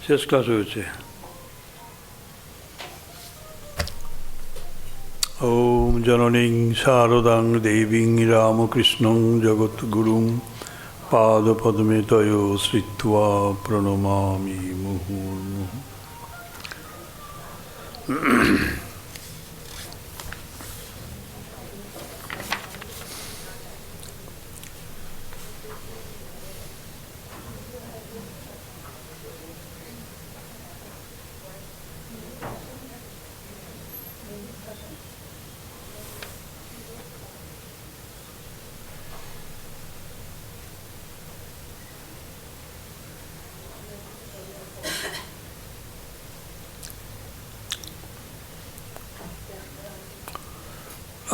শেষ ক্লাস হয়েছে। ওম জননীং শারদাং দেবীং রামকৃষ্ণং জগদ্গুরুং পাদপদ্মে তয় শ্রিত্বা প্রণমামি মুহুর্মুহুঃ।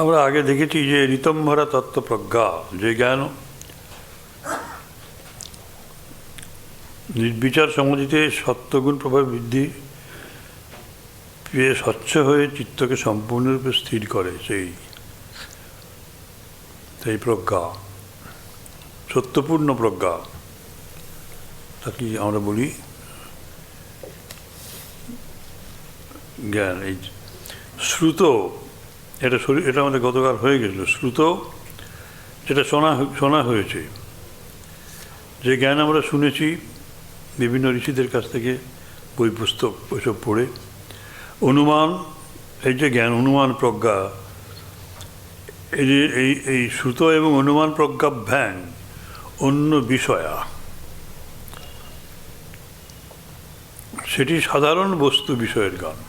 আমরা আগে দেখেছি যে ঋতম্ভরা তত্ত্বপ্রজ্ঞা, যে জ্ঞান নির্বিচার সমাধিতে সত্যগুণ প্রভাব বৃদ্ধি পেয়ে স্বচ্ছ হয়ে চিত্তকে সম্পূর্ণরূপে স্থির করে, সেই প্রজ্ঞা, সত্যপূর্ণ প্রজ্ঞা, তাকে আমরা বলি জ্ঞান। এই শ্রুত, এটা আমাদের গতকাল হয়ে গেছিল। শ্রুত যেটা শোনা হয়েছে, যে জ্ঞান আমরা শুনেছি বিভিন্ন ঋষিদের কাছ থেকে, বই পুস্তক ওইসব পড়ে। অনুমান, এই যে জ্ঞান, অনুমান প্রজ্ঞা, এই যে এই শ্রুত এবং অনুমান প্রজ্ঞাভ্যাং অন্য বিষয়া, সেটি সাধারণ বস্তু বিষয়ের জ্ঞান,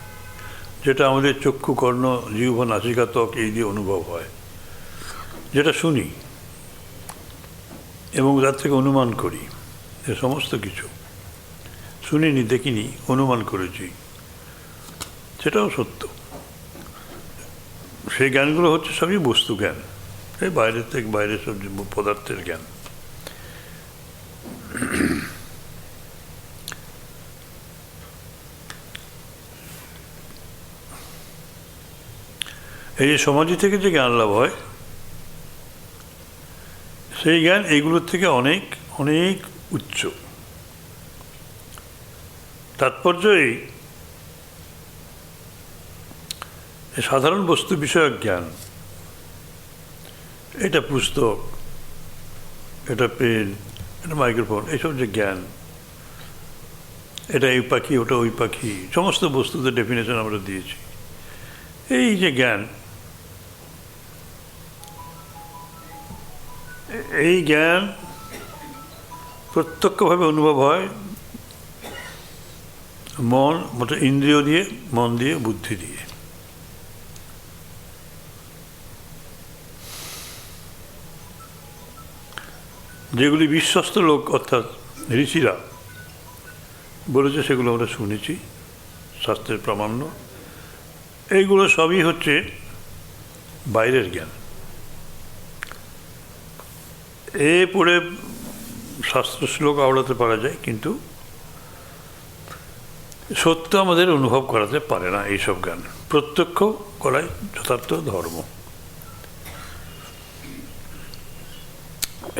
যেটা আমাদের চক্ষু, কর্ণ, জিহ্বা, নাসিকা, ত্বক এই দিয়ে অনুভব হয়, যেটা শুনি এবং তার থেকে অনুমান করি। এ সমস্ত কিছু শুনিনি, দেখিনি, অনুমান করেছি, সেটাও সত্য। সেই জ্ঞানগুলো হচ্ছে সবই বস্তু জ্ঞান, এই বাইরের থেকে বাইরের সব পদার্থের জ্ঞান। এই যে সমাধি থেকে যে জ্ঞান লাভ হয়, সেই জ্ঞান এইগুলোর থেকে অনেক অনেক উচ্চ। তাৎপর্য এই, সাধারণ বস্তু বিষয়ক জ্ঞান, এটা পুস্তক, এটা পেন, এটা মাইক্রোফোন, এইসব যে জ্ঞান, এটা এই পাখি, ওটা ওই পাখি, সমস্ত বস্তুদের ডেফিনেশন আমরা দিয়েছি। এই যে জ্ঞান, এই জ্ঞান প্রত্যক্ষভাবে অনুভব হয় ইন্দ্রিয় দিয়ে, মন দিয়ে, বুদ্ধি দিয়ে। যেগুলি বিশ্বস্ত লোক অর্থাৎ ঋষিরা বলেছে, সেগুলো আমরা শুনেছি, শাস্ত্রের প্রামাণ্য। এইগুলো সবই হচ্ছে বাইরের জ্ঞান। এ পড়ে শাস্ত্র শ্লোক আওড়াতে পারা যায়, কিন্তু সত্য আমাদের অনুভব করাতে পারে না এইসব জ্ঞান। প্রত্যক্ষ করাই যথার্থ ধর্ম।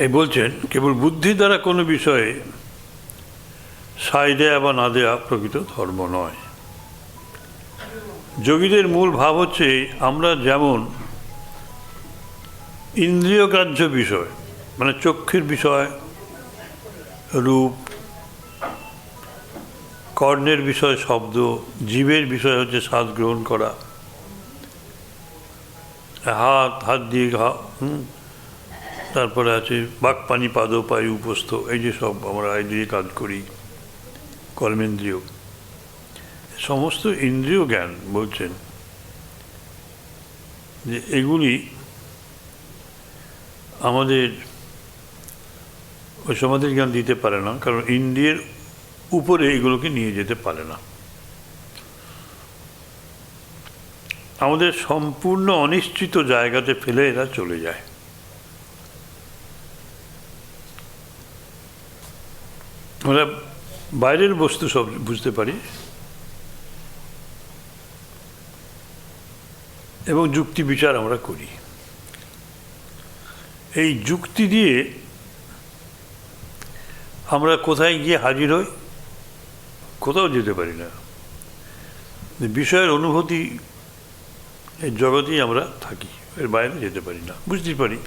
এই বলছেন, কেবল বুদ্ধি দ্বারা কোনো বিষয়ে সায় দেয়া বা না দেয়া প্রকৃত ধর্ম নয়। যোগীদের মূল ভাব হচ্ছে, আমরা যেমন ইন্দ্রিয়গ্রাহ্য বিষয়, মানে চক্ষুর বিষয় রূপ, কর্ণের বিষয় শব্দ, জীবের বিষয় হচ্ছে স্বাদ গ্রহণ করা, হাত দিয়ে তারপরে আছে বাক, পানি, পাদ, পায়ু, উপস্থ, এই যে সব আমরা এই দিয়ে কাজ করি, কর্মেন্দ্রিয়, সমস্ত ইন্দ্রিয় জ্ঞান বলছেন যে এগুলি আমাদের ওই সমাধির জ্ঞান দিতে পারে না, কারণ ইন্দ্রিয়ের উপরে এগুলোকে নিয়ে যেতে পারে না। আমাদের সম্পূর্ণ অনিশ্চিত জায়গাতে ফেলে এরা চলে যায়। আমরা বাইরের বস্তু সব বুঝতে পারি এবং যুক্তি বিচার আমরা করি। এই যুক্তি দিয়ে আমরা কোথায় গিয়ে হাজির হই? কোথাও যেতে পারি না, বিষয়ের অনুভূতি এই জগতেই আমরা থাকি, এর বাইরে যেতে পারি না। বুঝতেই পারি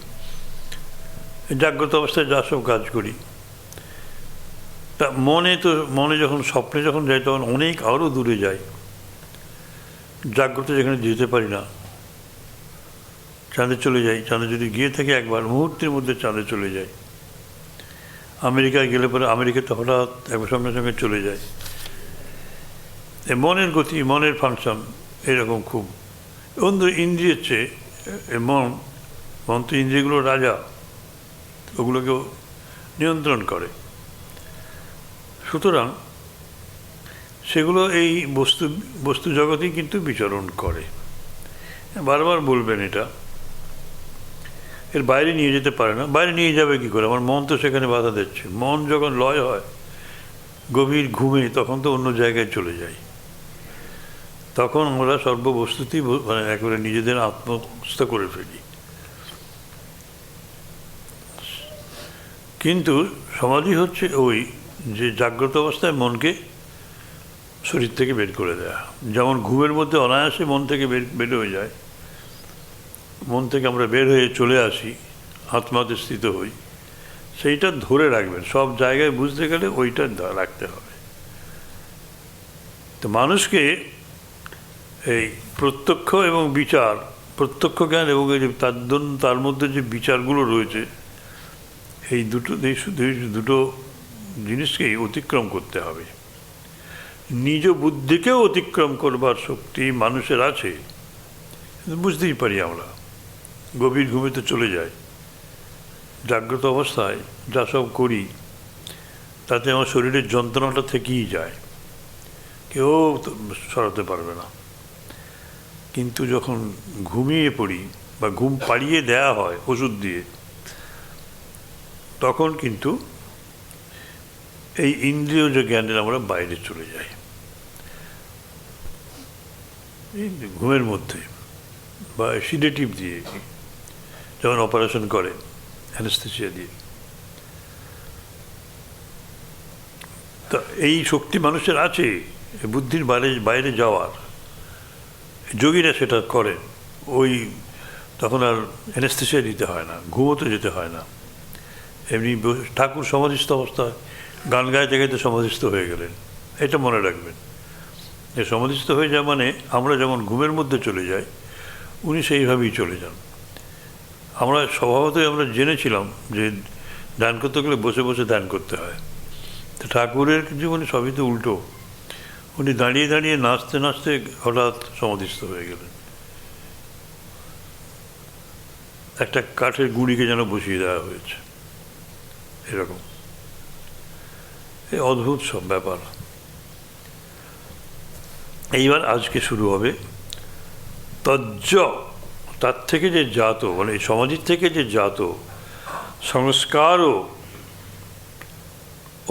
জাগ্রত অবস্থায় যা সব কাজ করি, তা মনে যখন স্বপ্নে যখন যাই তখন অনেক আরও দূরে যাই। জাগ্রত যেখানে যেতে পারি না, চাঁদে চলে যাই, চাঁদে যদি গিয়ে থাকি একবার মুহূর্তের মধ্যে চাঁদে চলে যাই। আমেরিকায় গেলে পরে আমেরিকাতে হঠাৎ একবার সঙ্গে সঙ্গে চলে যায়। এই মনের গতি, মনের ফাংশন এরকম খুব অন্য ইন্দ্রিয়ের চেয়ে মন তো ইন্দ্রিয়গুলোর রাজা, ওগুলোকেও নিয়ন্ত্রণ করে। সুতরাং সেগুলো এই বস্তু জগতেই কিন্তু বিচরণ করে। বারবার বলবেন এটা, এর বাইরে নিয়ে যেতে পারে না। বাইরে নিয়ে যাবে কী করে? আমার মন তো সেখানে বাধা দিচ্ছে। মন যখন লয় হয় গভীর ঘুমে, তখন তো অন্য জায়গায় চলে যায়। তখন আমরা সর্ববস্তুতেই মানে একেবারে নিজেদের আত্মস্থ করে ফেলি। কিন্তু সমাধি হচ্ছে ওই যে জাগ্রত অবস্থায় মনকে শরীর থেকে বের করে দেয়া। যেমন ঘুমের মধ্যে অনায়াসে মন থেকে বের হয়ে যায়, মন থেকে আমরা বের হয়ে চলে আসি, আত্মাতে স্থিত হই, সেইটা ধরে রাখবেন। সব জায়গায় বুঝতে গেলে ওইটা রাখতে হবে। তো মানুষকে এই প্রত্যক্ষ এবং বিচার, প্রত্যক্ষ জ্ঞান এবং এই যে তার মধ্যে যে বিচারগুলো রয়েছে, এই দুটো জিনিসকেই অতিক্রম করতে হবে। নিজ বুদ্ধিকেও অতিক্রম করবার শক্তি মানুষের আছে, বুঝতেই পারি আমরা। গভীর ঘুমেতে চলে যায়, জাগ্রত অবস্থায় যা সব করি তাতে আমার শরীরের যন্ত্রণাটা থেকেই যায়, কেউ সরাতে পারবে না। কিন্তু যখন ঘুমিয়ে পড়ি বা ঘুম পাড়িয়ে দেয়া হয় ওষুধ দিয়ে, তখন কিন্তু এই ইন্দ্রিয় যে জ্ঞানের আমরা বাইরে চলে যাই এই ঘুমের মধ্যে, বা সিডেটিভ দিয়ে, যখন অপারেশন করে অ্যানেস্থেসিয়া দিয়ে। তা এই শক্তি মানুষের আছে বুদ্ধির বাইরে যাওয়ার। যোগীরা সেটা করেন, ওই তখন আর অ্যানেস্থেসিয়া দিতে হয় না, ঘুমোতে যেতে হয় না। এমনি ঠাকুর সমাধিস্থ অবস্থায় গান গাইতে গাইতে সমাধিস্থ হয়ে গেলেন, এটা মনে রাখবেন। এ সমাধিস্থ হয়ে যায় মানে আমরা যেমন ঘুমের মধ্যে চলে যাই, উনি সেইভাবেই চলে যান। আমরা স্বভাবতই আমরা জেনেছিলাম যে ধ্যান করতে গেলে বসে বসে ধ্যান করতে হয়। তো ঠাকুরের জীবনে সবই তো উল্টো। উনি দাঁড়িয়ে দাঁড়িয়ে নাচতে নাচতে হঠাৎ সমাধিস্থ হয়ে গেলেন। একটা কাঠের গুঁড়িকে যেন বসিয়ে দেওয়া হয়েছে, এরকম। এই অদ্ভুত সব ব্যাপার। এইবার আজকে শুরু হবে তজ্জ, তার থেকে যে জাত, মানে এই সমাধির থেকে যে জাত সংস্কারও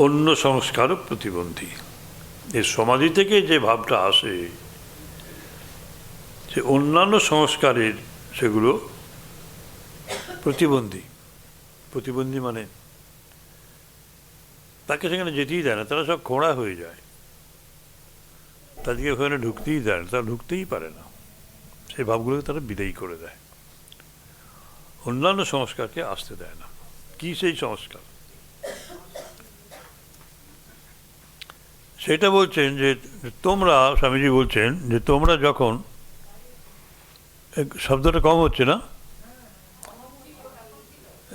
অন্য সংস্কারও প্রতিবন্ধী। এই সমাধি থেকে যে ভাবটা আসে, যে অন্যান্য সংস্কারের সেগুলো প্রতিবন্ধী। প্রতিবন্ধী মানে তাকে সেখানে যেতেই দেয় না, তারা সব খোঁড়া হয়ে যায়, তাদেরকে ওখানে ঢুকতেই দেয় না, তারা ঢুকতেই পারে না। সেই ভাবগুলোকে তারা বিদায়ী করে দেয়, অন্যান্য সংস্কারকে আসতে দেয় না। কি সেই সংস্কার? সেটা বলছেন যে তোমরা, স্বামীজি বলছেন যে তোমরা যখন, শব্দটা কম হচ্ছে না?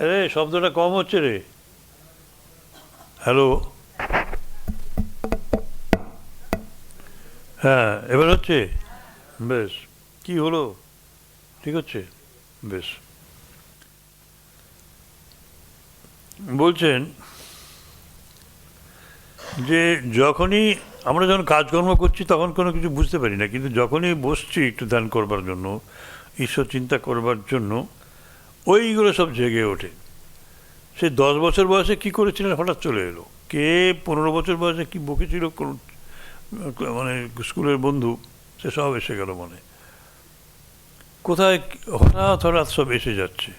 আরে শব্দটা কম হচ্ছে রে। হ্যালো, হ্যাঁ এবার হচ্ছে? বেশ, কি হলো? ঠিক হচ্ছে, বেশ। বলছেন যে যখনই আমরা যখন কাজকর্ম করছি তখন কোনো কিছু বুঝতে পারি না, কিন্তু যখনই বসছি একটু ধ্যান করবার জন্য, ঈশ্বর চিন্তা করবার জন্য, ওইগুলো সব জেগে ওঠে। সে 10 বছর বয়সে কী করেছিলেন হঠাৎ চলে এলো, কে 15 বছর বয়সে কী বকেছিল মানে স্কুলের বন্ধু, সে সব এসে গেল মনে। কোথায় হঠাৎ হঠাৎ সব এসে যাচ্ছে,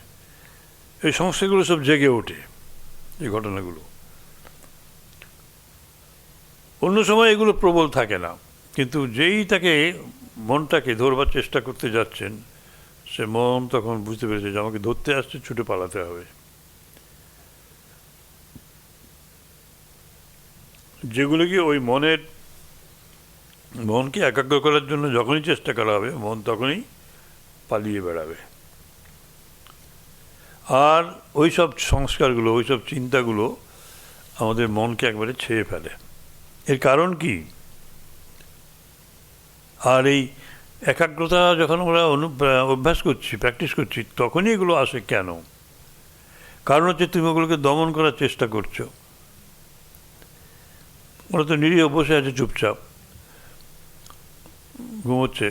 এই সংস্থাগুলো সব জেগে ওঠে, এই ঘটনাগুলো। অন্য সময় এগুলো প্রবল থাকে না, কিন্তু যেই তাকে মনটাকে ধরবার চেষ্টা করতে যাচ্ছেন, সে মন তখন বুঝতে পেরেছে যে আমাকে ধরতে আসছে, ছুটে পালাতে হবে। যেগুলোকে ওই মনকে একাগ্র করার জন্য যখনই চেষ্টা করা হবে, মন তখনই পালিয়ে বেড়াবে। আর ওই সব সংস্কারগুলো, ওই সব চিন্তাগুলো আমাদের মনকে একবারে ছেয়ে ফেলে। এর কারণ কি? আর এই একাগ্রতা যখন আমরা অভ্যাস করছি, প্র্যাকটিস করছি, তখনই এগুলো আসে কেন? কারণ হচ্ছে তুমি ওগুলোকে দমন করার চেষ্টা করছো। ওরা তো নিরীহ বসে আছে চুপচাপ, ঘুমোচ্ছে,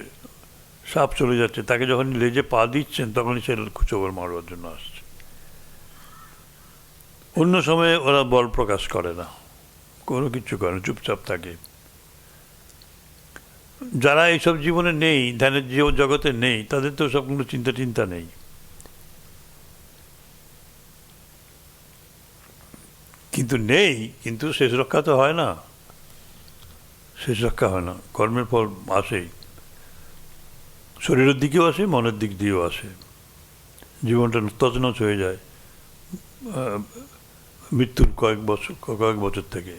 সাপ চলে যাচ্ছে, তাকে যখন লেজে পা দিচ্ছেন তখনই সে চোবর মারবার জন্য আসছে। অন্য সময়ে ওরা বল প্রকাশ করে না, কোনো কিছু করে না, চুপচাপ থাকে। যারা এইসব জীবনে নেই, ধ্যানের জগতে নেই, তাদের তো সব কোনো চিন্তা নেই। কিন্তু শেষ রক্ষা তো হয় না, শেষ রক্ষা হয় না। কর্মের ফল আসেই, শরীরের দিকেও আসে, মনের দিক দিয়েও আসে। জীবনটা তছনছ হয়ে যায় মৃত্যুর কয়েক বছর থেকে।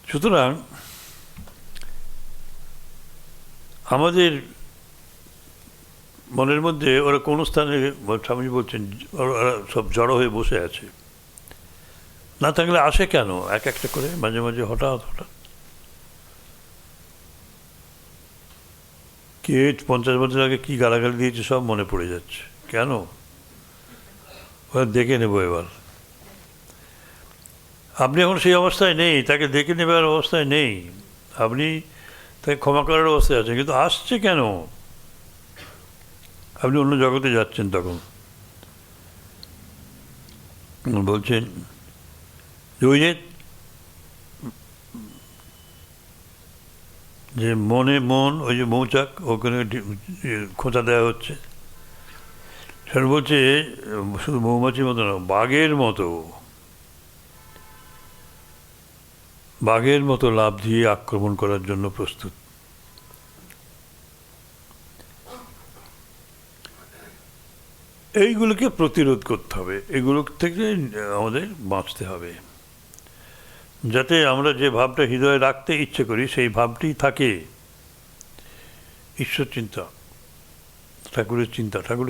সুতরাং আমাদের মনের মধ্যে ওরা কোনো স্থানে, স্বামীজি বলছেন, ওরা সব জড়ো হয়ে বসে আছে। না থাকলে আসে কেন এক একটা করে, মাঝে মাঝে হঠাৎ হঠাৎ? কে 50 বছর আগে কি গালাগালি দিয়েছে সব মনে পড়ে যাচ্ছে। কেন? ওরা দেখে নেবো এবার। আপনি এখন সেই অবস্থায় নেই, তাকে দেখে নেবার অবস্থায় নেই, আপনি তাকে ক্ষমা করার অবস্থায় আছেন, কিন্তু আসছে কেন? আপনি অন্য জগতে যাচ্ছেন তখন। বলছেন ওই যে মন, ওই যে মৌচাক, ওখানে খোঁচা দেওয়া হচ্ছে। সেটা বলছে শুধু মৌমাছির মতো না, বাঘের মতো লাফ দিয়ে আক্রমণ করার জন্য প্রস্তুত। এইগুলোকে প্রতিরোধ করতে হবে, এগুলো থেকে আমাদের বাঁচতে হবে, যাতে আমরা যে ভাবটা হৃদয়ে রাখতে ইচ্ছে করি সেই ভাবটি থাকে ঈশ্বর চিন্তা, ঠাকুরের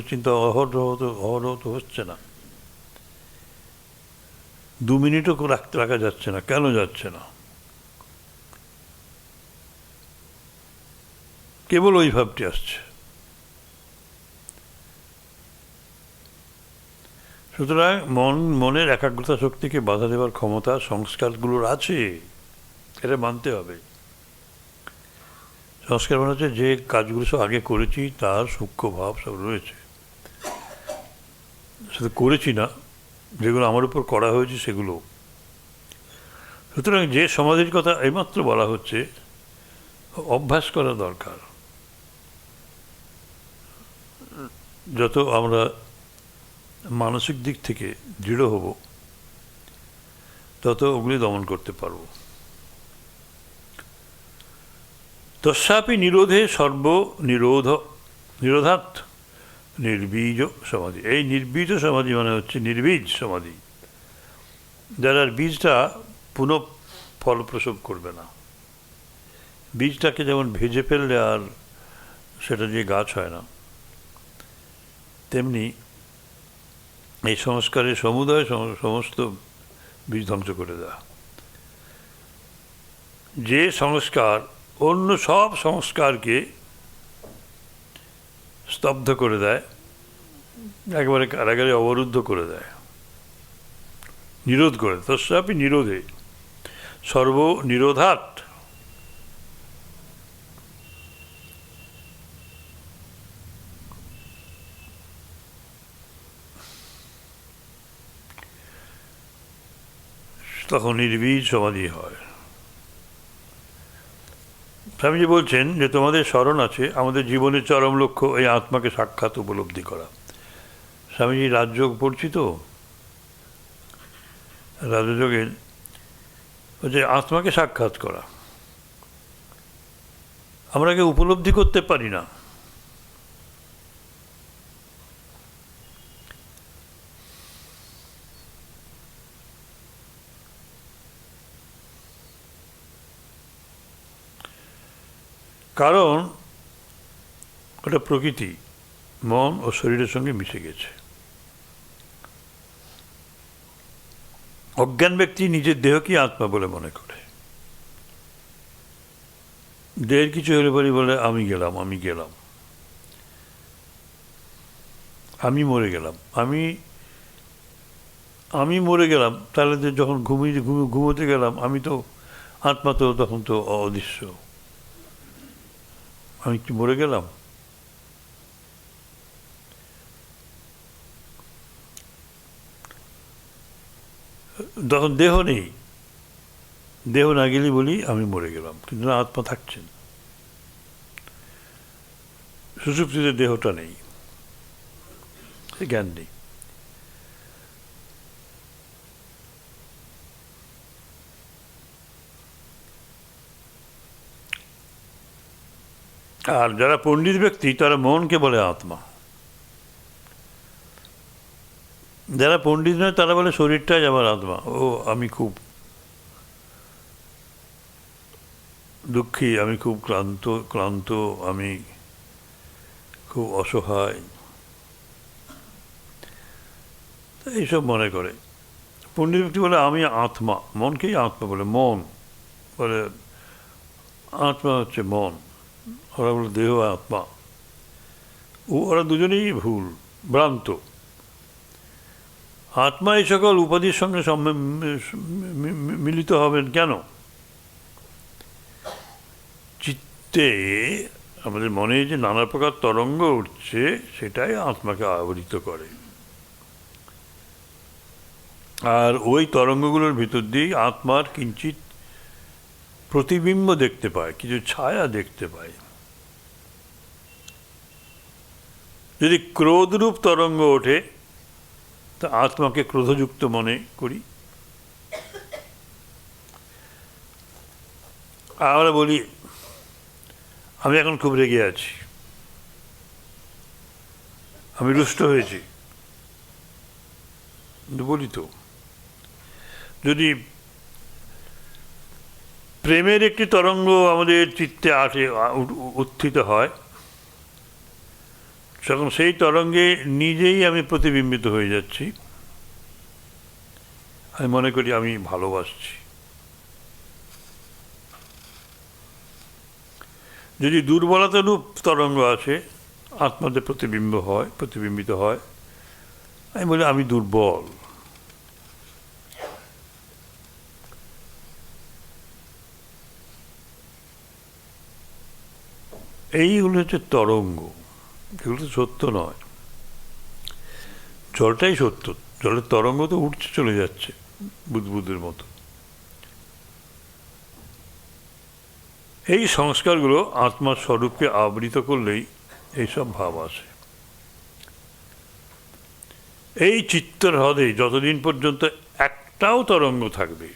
চিন্তা অহরহ তো হচ্ছে না। 2 মিনিটও রাখা যাচ্ছে না। কেন যাচ্ছে না? কেবল ওই ভাবটি আসছে। সুতরাং মনের একাগ্রতা শক্তিকে বাধা দেওয়ার ক্ষমতা সংস্কারগুলোর আছে, এটা মানতে হবে। সংস্কার মানে হচ্ছে যে কাজগুলো সব আগে করেছি তার সূক্ষ্ম ভাব সব রয়েছে, শুধু করেছি না, যেগুলো আমার উপর করা হয়েছে সেগুলো। সুতরাং যে সমাধির কথা এইমাত্র বলা হচ্ছে, অভ্যাস করা দরকার। যত আমরা মানসিক দিক থেকে দৃঢ় হব, তত ওগুলি দমন করতে পারব। তস্যাপি নিরোধে নিরোধাৎ নির্বীজ সমাধি। এই নির্বীজ সমাধি মানে হচ্ছে নির্বীজ সমাধি, যার বীজটা পুনঃ ফলপ্রসব করবে না। বীজটাকে যেমন ভেজে ফেললে আর সেটা দিয়ে গাছ হয় না, তেমনি এই সংস্কারের সমুদয় সমস্ত বীজ ধ্বংস করে দেয়। যে সংস্কার অন্য সব সংস্কারকে স্তব্ধ করে দেয়, একেবারে কারাগারে অবরুদ্ধ করে দেয়, নিরোধ করে। তস্যাপি নিরোধে নিরোধাৎ তখন নির্বীজ সমাধি হয়। স্বামীজি বলছেন যে তোমাদের স্মরণ আছে আমাদের জীবনের চরম লক্ষ্য এই আত্মাকে সাক্ষাৎ উপলব্ধি করা। স্বামীজি রাজযোগ পড়ছি তো, রাজযোগের যে আত্মাকে সাক্ষাৎ করা। আমরা কে উপলব্ধি করতে পারি না। কারণ ওটা প্রকৃতি মন ও শরীরের সঙ্গে মিশে গেছে। অজ্ঞান ব্যক্তি নিজের দেহকে আত্মা বলে মনে করে। দেহের কিছু হলে পরে বলে আমি গেলাম, আমি গেলাম, আমি মরে গেলাম, আমি মরে গেলাম। তাহলে যখন ঘুমোতে গেলাম আমি তো আত্মা তো তখন তো অদৃশ্য, আমি কি মরে গেলাম? তখন দেহ নেই, দেহ না গেলে বলি আমি মরে গেলাম, কিন্তু না, আত্মা থাকছেন। সুষুপ্তিতে দেহটা নেই, জ্ঞান নেই। আর যারা পণ্ডিত ব্যক্তি তারা মনকে বলে আত্মা। যারা পণ্ডিত নয় তারা বলে শরীরটাই আমার আত্মা। ও আমি খুব দুঃখী, আমি খুব ক্লান্ত, আমি খুব অসহায়, এইসব মনে করে। পণ্ডিত ব্যক্তি বলে আমি আত্মা, মনকেই আত্মা বলে। মন বলে আত্মা হচ্ছে মন, ওরা বলে দেহ আত্মা। ওরা দুজনেই ভুল, ভ্রান্ত। আত্মা এই সকল উপাধির সঙ্গে মিলিত হবেন কেন? চিত্তে আমাদের মনে যে নানা প্রকার তরঙ্গ উঠছে সেটাই আত্মাকে আবৃত করে। আর ওই তরঙ্গগুলোর ভিতর দিয়েই আত্মার কিঞ্চিত প্রতিবিম্ব দেখতে পায়, কিছু ছায়া দেখতে পায়। যদি ক্রোধরূপ তরঙ্গ ওঠে তা আত্মাকে ক্রোধযুক্ত মনে করি। আমরা বলি আমি এখন খুব রেগে আছি, আমি রুষ্ট হয়েছি, বলি তো। যদি প্রেমের একটি তরঙ্গ আমাদের চিত্তে উত্থিত হয়, তখন সেই তরঙ্গে নিজেই আমি প্রতিবিম্বিত হয়ে যাচ্ছি। আমি মনে করি আমি ভালোবাসছি। যদি দুর্বলতারূপ তরঙ্গ আছে, আত্মাতে প্রতিবিম্বিত হয়, আমি বলি আমি দুর্বল। এইগুলো হচ্ছে তরঙ্গ, এগুলো তো সত্য নয়। জলটাই সত্য, জলের তরঙ্গ তো উঠছে চলে যাচ্ছে বুদবুদের মতো। এই সংস্কারগুলো আত্মার স্বরূপকে আবৃত করলেই এইসব ভাব আসে। এই চিত্তের হ্রদে যতদিন পর্যন্ত একটাও তরঙ্গ থাকবে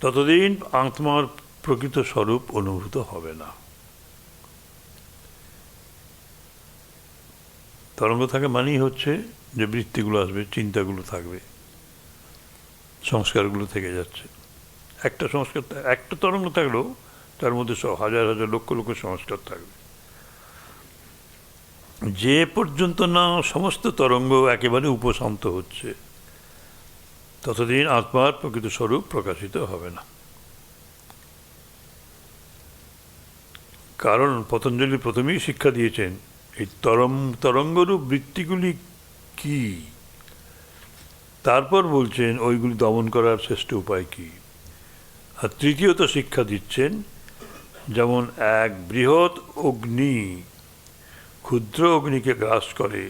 ততদিন আত্মার প্রকৃত স্বরূপ অনুভূত হবে না। তরঙ্গ থাকে মানেই হচ্ছে যে বৃত্তিগুলো আসবে, চিন্তাগুলো থাকবে, সংস্কারগুলো থেকে যাচ্ছে। একটা তরঙ্গ থাকলেও তার মধ্যে হাজার হাজার লক্ষ লক্ষ সংস্কার থাকবে। যে পর্যন্ত না সমস্ত তরঙ্গ একেবারে উপশান্ত হচ্ছে ততদিন আত্মার প্রকৃত স্বরূপ প্রকাশিত হবে না। কারণ পতঞ্জলি প্রথমেই শিক্ষা দিয়েছেন এই তরঙ্গরূপ বৃত্তিগুলি কি, তারপর বলছেন ওইগুলি দমন করার শ্রেষ্ঠ উপায় কি। আর তৃতীয়ত শিক্ষা দিচ্ছেন যেমন এক বৃহৎ অগ্নি ক্ষুদ্র অগ্নিকে গ্রাস করে,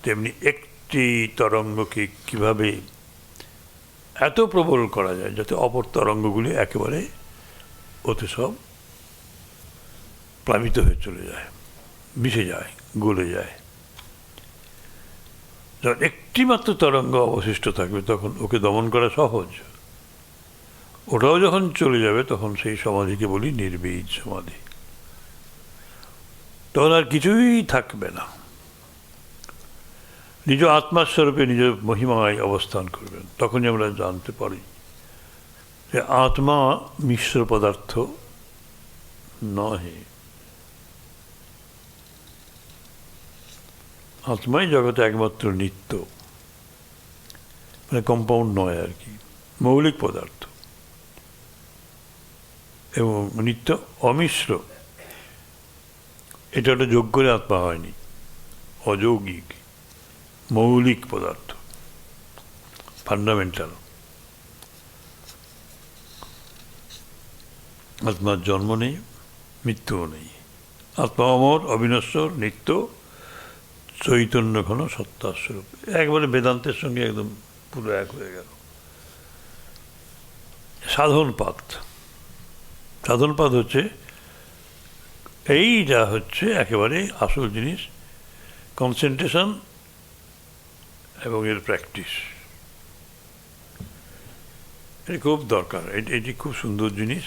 তেমনি একটি তরঙ্গকে কিভাবে এত প্রবল করা যায় যাতে অপর তরঙ্গগুলি একেবারে ওতে সব প্লাবিত হয়ে চলে যায়, মিশে যায়, গলে যায়। যখন একটিমাত্র তরঙ্গ অবশিষ্ট থাকবে তখন ওকে দমন করা সহজ। ওটাও যখন চলে যাবে তখন সেই সমাধিকে বলি নির্বীজ সমাধি। তখন আর কিছুই থাকবে না, নিজ আত্মাস্বরূপে নিজ মহিমায় অবস্থান করবেন। তখনই আমরা জানতে পারি যে আত্মা মিশ্র পদার্থ নহে, আত্মাই জগতে একমাত্র নিত্য, মানে কম্পাউন্ড নয় আর কি, মৌলিক পদার্থ এবং নিত্য অমিশ্র। এটা একটা যোগ করে আত্মা হয়নি, অযৌগিক মৌলিক পদার্থ, ফান্ডামেন্টাল। আত্মার জন্ম নেই, মৃত্যুও নেই। আত্মা অমর, অবিনশ্বর, নিত্য, চৈতন্য ঘন সত্তার স্বরূপ। একবারে বেদান্তের সঙ্গে একদম পুরো এক হয়ে গেল। সাধনপাত, সাধনপাত হচ্ছে এইটা হচ্ছে একেবারে আসল জিনিস, কনসেন্ট্রেশন এবং এর প্র্যাকটিস। এটি খুব দরকার, এটি খুব সুন্দর জিনিস।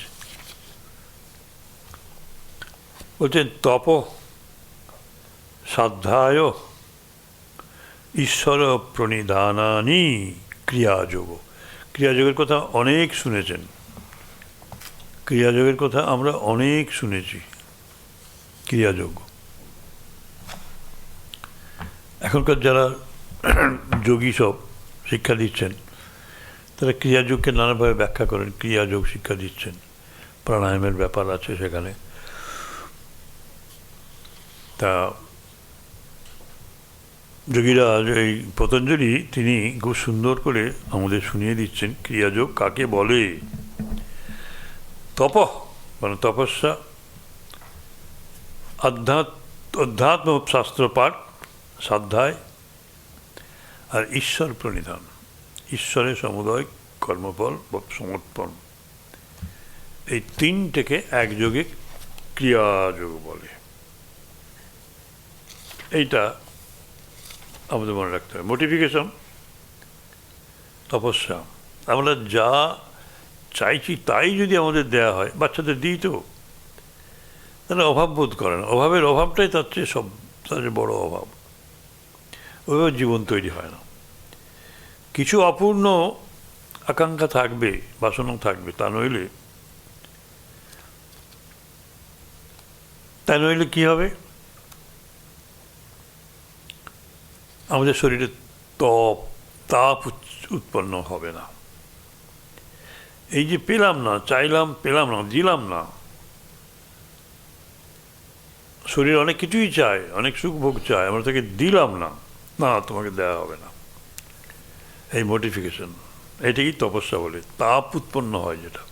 বলছেন তপ সাধ্যায় ঈশ্বর প্রণিধানানি ক্রিয়াযোগ। ক্রিয়াযোগের কথা অনেক শুনেছেন, ক্রিয়াযোগের কথা আমরা অনেক শুনেছি। ক্রিয়াযোগ এখনকার যারা যোগী সব শিক্ষা দিচ্ছেন তারা ক্রিয়াযোগকে নানাভাবে ব্যাখ্যা করেন, ক্রিয়াযোগ শিক্ষা দিচ্ছেন, প্রাণায়ামের ব্যাপার আছে সেখানে। তা যোগীরা এই পতঞ্জলি তিনি খুব সুন্দর করে আমাদের শুনিয়ে দিচ্ছেন ক্রিয়াযোগ কাকে বলে। তপ মানে তপস্যা, অধ্যাত্ম শাস্ত্র পাঠ সাধ্যায়, আর ঈশ্বর প্রণিধান, ঈশ্বরের সমুদয় কর্মফল বা সমর্পণ। এই তিনটেকে একযোগে ক্রিয়াযোগ বলে। এইটা আমাদের মনে রাখতে হবে। মোটিফিকেশন, তপস্যা, আমরা যা চাইছি তাই যদি আমাদের দেয়া হয়, বাচ্চাদের দিই তো, তাহলে অভাব বোধ করে না। অভাবের অভাবটাই তার চেয়ে সবচেয়ে বড় অভাব। ওইভাবে জীবন তৈরি হয় না। কিছু অপূর্ণ আকাঙ্ক্ষা থাকবে, বাসনা থাকবে, তা নইলে কি হবে? আমাদের শরীরে তাপ উৎপন্ন হবে না। এই যে পেলাম না, চাইলাম, পেলাম না, দিলাম না, শরীর অনেক কিছুই চায়, অনেক সুখ ভোগ চায়, আমরা তাকে দিলাম না, না তোমাকে দেওয়া হবে না। এই মোটিফিকেশন, এটাই তপস্যা বলে। তাপ উৎপন্ন হয় যেটা।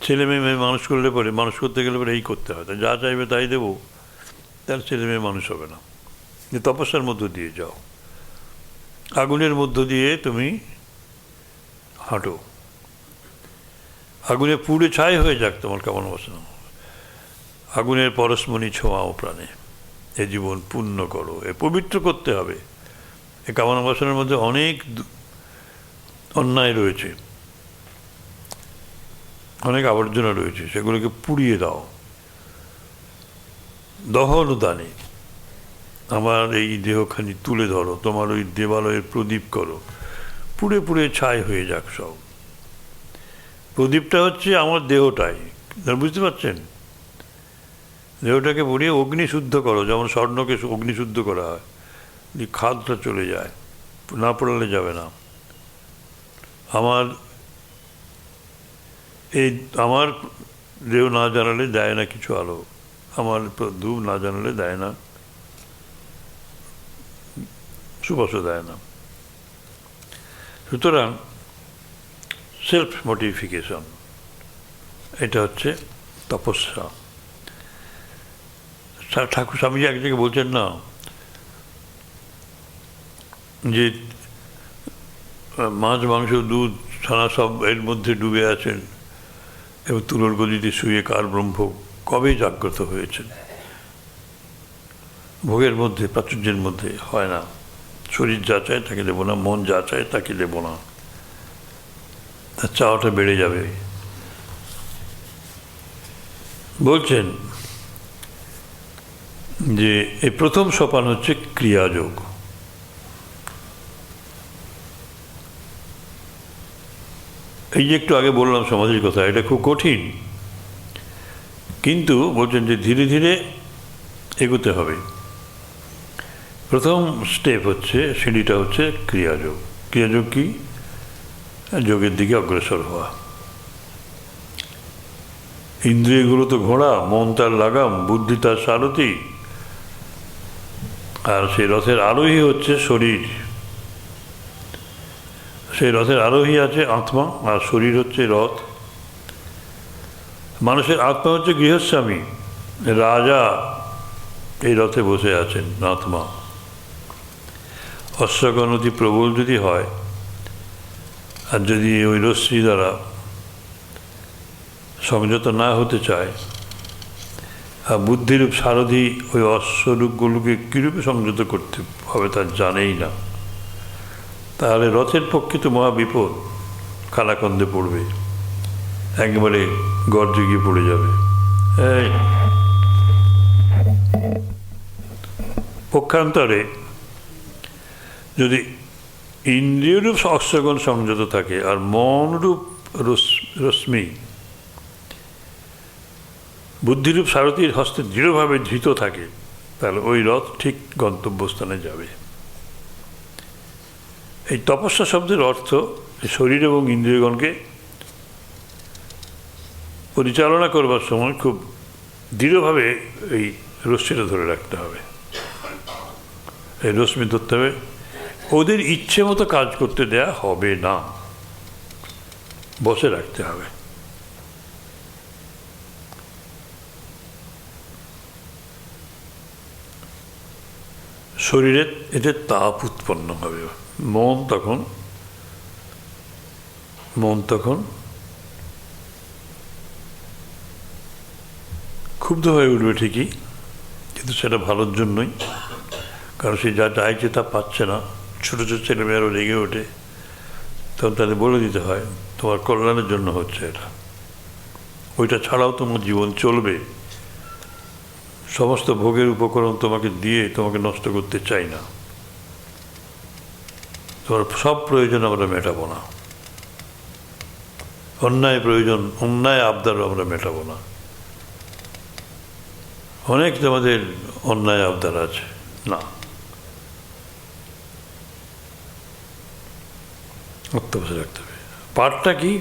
ছেলে মেয়ে মানুষ করলে পরে, মানুষ করতে গেলে পরে এই করতে হয়, যা চাইবে তাই দেবো, তার ছেলে মেয়ে মানুষ হবে না। যে তপস্যার মধ্য দিয়ে যাও, আগুনের মধ্য দিয়ে তুমি হাঁটো, আগুনে পুড়ে ছাই হয়ে যাক তোমার কামনা বাসনা, আগুনের পরশমণি ছোঁয়াও প্রাণে, এ জীবন পূর্ণ করো, এ পবিত্র করতে হবে। এ কামনা বাসনার মধ্যে অনেক অন্যায় রয়েছে, অনেক আবর্জনা রয়েছে, সেগুলোকে পুড়িয়ে দাও। দহন দানে আমার এই দেহখানি তুলে ধরো, তোমার ওই দেবালয়ের প্রদীপ করো, পুড়ে পুড়ে ছাই হয়ে যাক সব। প্রদীপটা হচ্ছে আমার দেহটাই, বুঝতে পারছেন? দেহটাকে পুড়িয়ে অগ্নি শুদ্ধ করো, যেমন স্বর্ণকে অগ্নি শুদ্ধ করা হয়, খাদটা চলে যায়, না পড়ালে যাবে না। আমার দেহ না জানালে দেয় না কিছু আলো, আমার ধূপ না জানালে দেয় না, সুবাস দেয় না। সুতরাং সেলফ মোটিফিকেশন, এটা হচ্ছে তপস্যা। ঠাকুর স্বামীজি এক জায়গায় বলছেন না যে মাছ, মাংস, দুধ, ছানা সব এর মধ্যে ডুবে আছেন এবং তুলোর গদিতে শুয়ে কার ব্রহ্ম কবে জাগ্রত হয়েছেন। ভোগের মধ্যে, প্রাচুর্যের মধ্যে হয় না, শরীর যা চায় তাকে দেবো না, মন যা চায় তাকে দেবো না, তার চাওয়াটা বেড়ে যাবে। বলছেন যে এই প্রথম সোপান হচ্ছে ক্রিয়াযোগ। এই যে একটু আগে বললাম সমাধির কথা, এটা খুব কঠিন, কিন্তু বলছেন যে ধীরে ধীরে এগোতে হবে। প্রথম স্টেপ হচ্ছে, সিঁড়িটা হচ্ছে ক্রিয়াযোগ। ক্রিয়াযোগ কি? যোগের দিকে অগ্রসর হওয়া। ইন্দ্রিয়গুলো তো ঘোড়া, মন তার লাগাম, বুদ্ধি তার সারথি, আর সেই রথের আরোহী হচ্ছে শরীর। সেই রথের আরোহী আছে আত্মা, আর শরীর হচ্ছে রথ। মানুষের আত্মা হচ্ছে গৃহস্বামী, রাজা এই রথে বসে আছেন আত্মা। অশ্বগণ অতি প্রবল যদি হয়, আর যদি ওই রশ্মি দ্বারা সংযত না হতে চায়, আর বুদ্ধিরূপ সারথি ওই অশ্বরূপগুলোকে কীরূপে সংযত করতে হবে তা জানেই না, তাহলে রথের পক্ষে তো মহা বিপদ, খানাখন্দে পড়বে, একেবারে গর্জে গিয়ে পড়ে যাবে। এই পক্ষান্তরে যদি ইন্দ্রিয়রূপ অশ্বগণ সংযত থাকে আর মনরূপ রশ্মি বুদ্ধিরূপ সারথীর হস্তে দৃঢ়ভাবে ধৃত থাকে, তাহলে ওই রথ ঠিক গন্তব্যস্থানে যাবে। এই তপস্যা শব্দের অর্থ শরীর এবং ইন্দ্রিয়গণকে পরিচালনা করবার সময় খুব দৃঢ়ভাবে এই রশ্মিটা ধরে রাখতে হবে, এই রশ্মি ধরতে হবে। ওদের ইচ্ছে মতো কাজ করতে দেয়া হবে না, বসে রাখতে হবে। শরীরে এতে তাপ উৎপন্ন হবে, মন তখন ক্ষুব্ধ হয়ে উঠবে ঠিকই, কিন্তু সেটা ভালোর জন্যই, কারণ সে যা চাইছে তা পাচ্ছে না। ছোটো ছোটো ছেলেমেয়েরাও রেগে ওঠে, তখন তাদের বলে দিতে হয় তোমার কল্যাণের জন্য হচ্ছে এটা, ওইটা ছাড়াও তোমার জীবন চলবে। সমস্ত ভোগের উপকরণ তোমাকে দিয়ে তোমাকে নষ্ট করতে চাই না, তোমার সব প্রয়োজন আমরা মেটাবো না, অন্যায় আবদারও আমরা মেটাবো না। অনেক তোমাদের অন্যায় আবদার আছে, না, অত্যবসর রাখতে হবে। পাঠটা কি?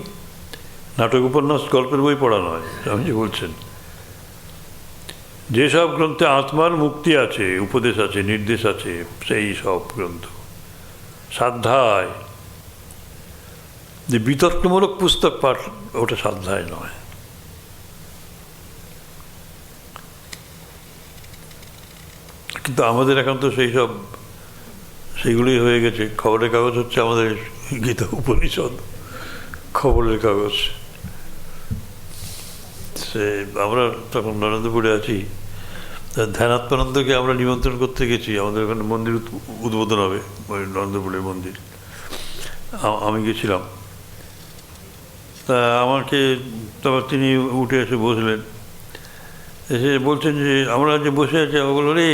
নাটক, উপন্যাস, গল্পের বই পড়া নয়। আমি যে বলছেন যেসব গ্রন্থে আত্মার মুক্তি আছে, উপদেশ আছে, নির্দেশ আছে, সেই সব গ্রন্থ। সাধ্যায় যে বিতর্কমূলক পুস্তক পাঠ, ওটা সাধ্যায় নয়। কিন্তু আমাদের এখন তো সেইগুলোই হয়ে গেছে। খবরের কাগজ হচ্ছে আমাদের গীতা উপনিষদ, খবরের কাগজ। সে আমরা তখন নরেন্দ্রপুরে আছি, ধ্যানাত্মানন্দকে আমরা নিমন্ত্রণ করতে গেছি, আমাদের ওখানে মন্দির উদ্বোধন হবে, ওই নরেন্দ্রপুরের মন্দির। আমি গেছিলাম, তা আমাকে তারপর তিনি উঠে এসে বসলেন, এসে বলছেন যে আমরা যে বসে আছি, বললো রে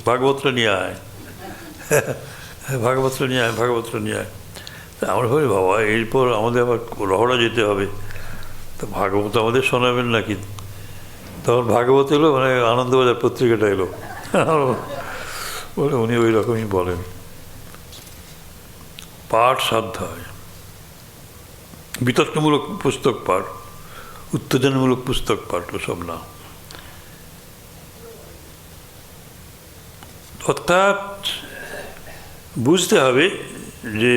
ভাগবতটা নিয়ে আয়, ভাগবতটা নিয়ে আয়। তা আমরা ভাবি বাবা এরপর আমাদের আবার রহড়া যেতে হবে, তা ভাগবত আমাদের শোনাবেন নাকি? তখন ভাগবত এলো, মানে আনন্দবাজার পত্রিকাটা এলো, বলে উনি ওই রকমই বলেন। পাঠ সাধ্যায়, বিতর্কমূলক পুস্তক পাঠ, উত্তেজনামূলক পুস্তক পাঠ ওসব না। অর্থাৎ বুঝতে হবে যে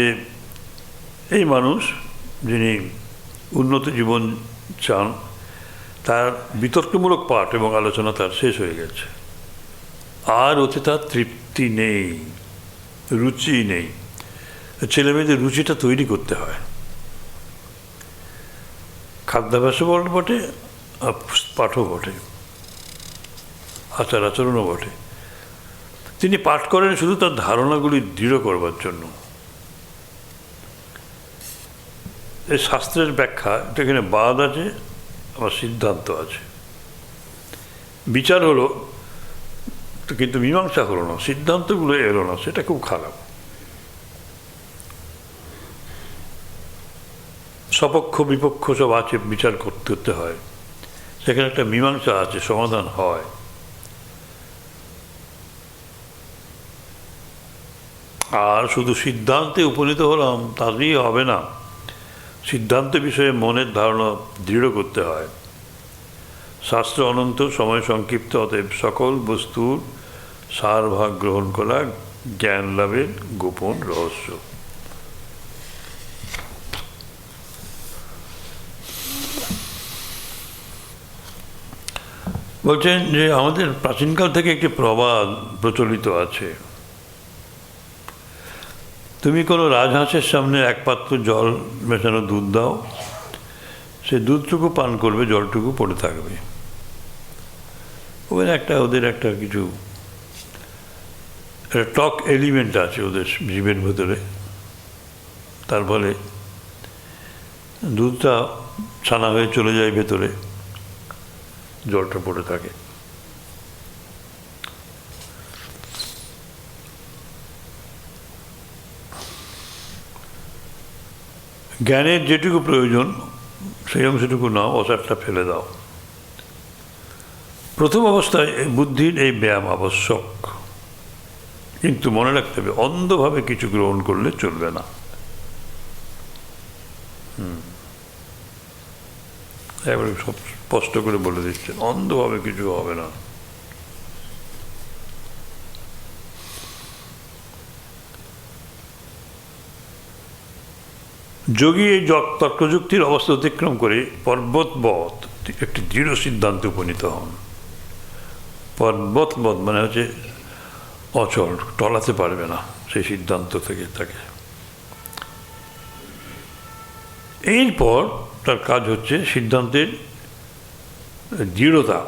এই মানুষ যিনি উন্নত জীবন চান, তার বিতর্কমূলক পাঠ এবং আলোচনা তার শেষ হয়ে গেছে, আর ওতে তার তৃপ্তি নেই, রুচি নেই। ছেলেমেয়েদের রুচিটা তৈরি করতে হয়, খাদ্যাভ্যাসও বটে, পাঠও বটে, আচার আচরণও বটে। তিনি পাঠ করেন শুধু তার ধারণাগুলি দৃঢ় করবার জন্য। এই শাস্ত্রের ব্যাখ্যা, এটা এখানে বাদ আছে, আবার সিদ্ধান্ত আছে। বিচার হলো কিন্তু মীমাংসা হলো না, সিদ্ধান্তগুলো এলো না, সেটা খুব খারাপ। সপক্ষ বিপক্ষ সব আছে, বিচার করতে হয়, সেখানে একটা মীমাংসা আছে, সমাধান হয়। আর শুধু সিদ্ধান্তে উপনীত হলাম তাতেই হবে না, সিদ্ধান্ত বিষয়ে মনের ধারণা দৃঢ় করতে হয়। শাস্ত্র অনন্ত, সময় সংক্ষিপ্ত, অতএব সকল বস্তুর সারভাগ গ্রহণ করা জ্ঞান লাভের গোপন রহস্য। বলছেন যে আমাদের প্রাচীনকাল থেকে একটি প্রবাদ প্রচলিত আছে, তুমি কোনো রাজহাঁসের সামনে এক পাত্র জল মেশানো দুধ দাও, সে দুধটুকু পান করবে, জলটুকু পড়ে থাকবে। ওদের একটা কিছু একটা টক এলিমেন্ট আছে ওদের জীবের ভেতরে, তার ফলে দুধটা ছানা হয়ে চলে যায় ভেতরে, জলটা পড়ে থাকে। জ্ঞানের যেটুকু প্রয়োজন সেই অংশটুকু নাও, অসারটা ফেলে দাও। প্রথম অবস্থায় বুদ্ধির এই ব্যায়াম আবশ্যক, কিন্তু মনে রাখতে হবে অন্ধভাবে কিছু গ্রহণ করলে চলবে না। এবারে সব স্পষ্ট করে বলে দিচ্ছেন, অন্ধভাবে কিছু হবে না। যোগী এই তর্কযুক্তির অবস্থা অতিক্রম করে পর্বতবৎ একটি দৃঢ় সিদ্ধান্তে উপনীত হন। পর্বতবৎ মানে হচ্ছে অচল, টলাতে পারবে না সেই সিদ্ধান্ত থেকে তাকে। এরপর তার কাজ হচ্ছে সিদ্ধান্তের দৃঢ়তা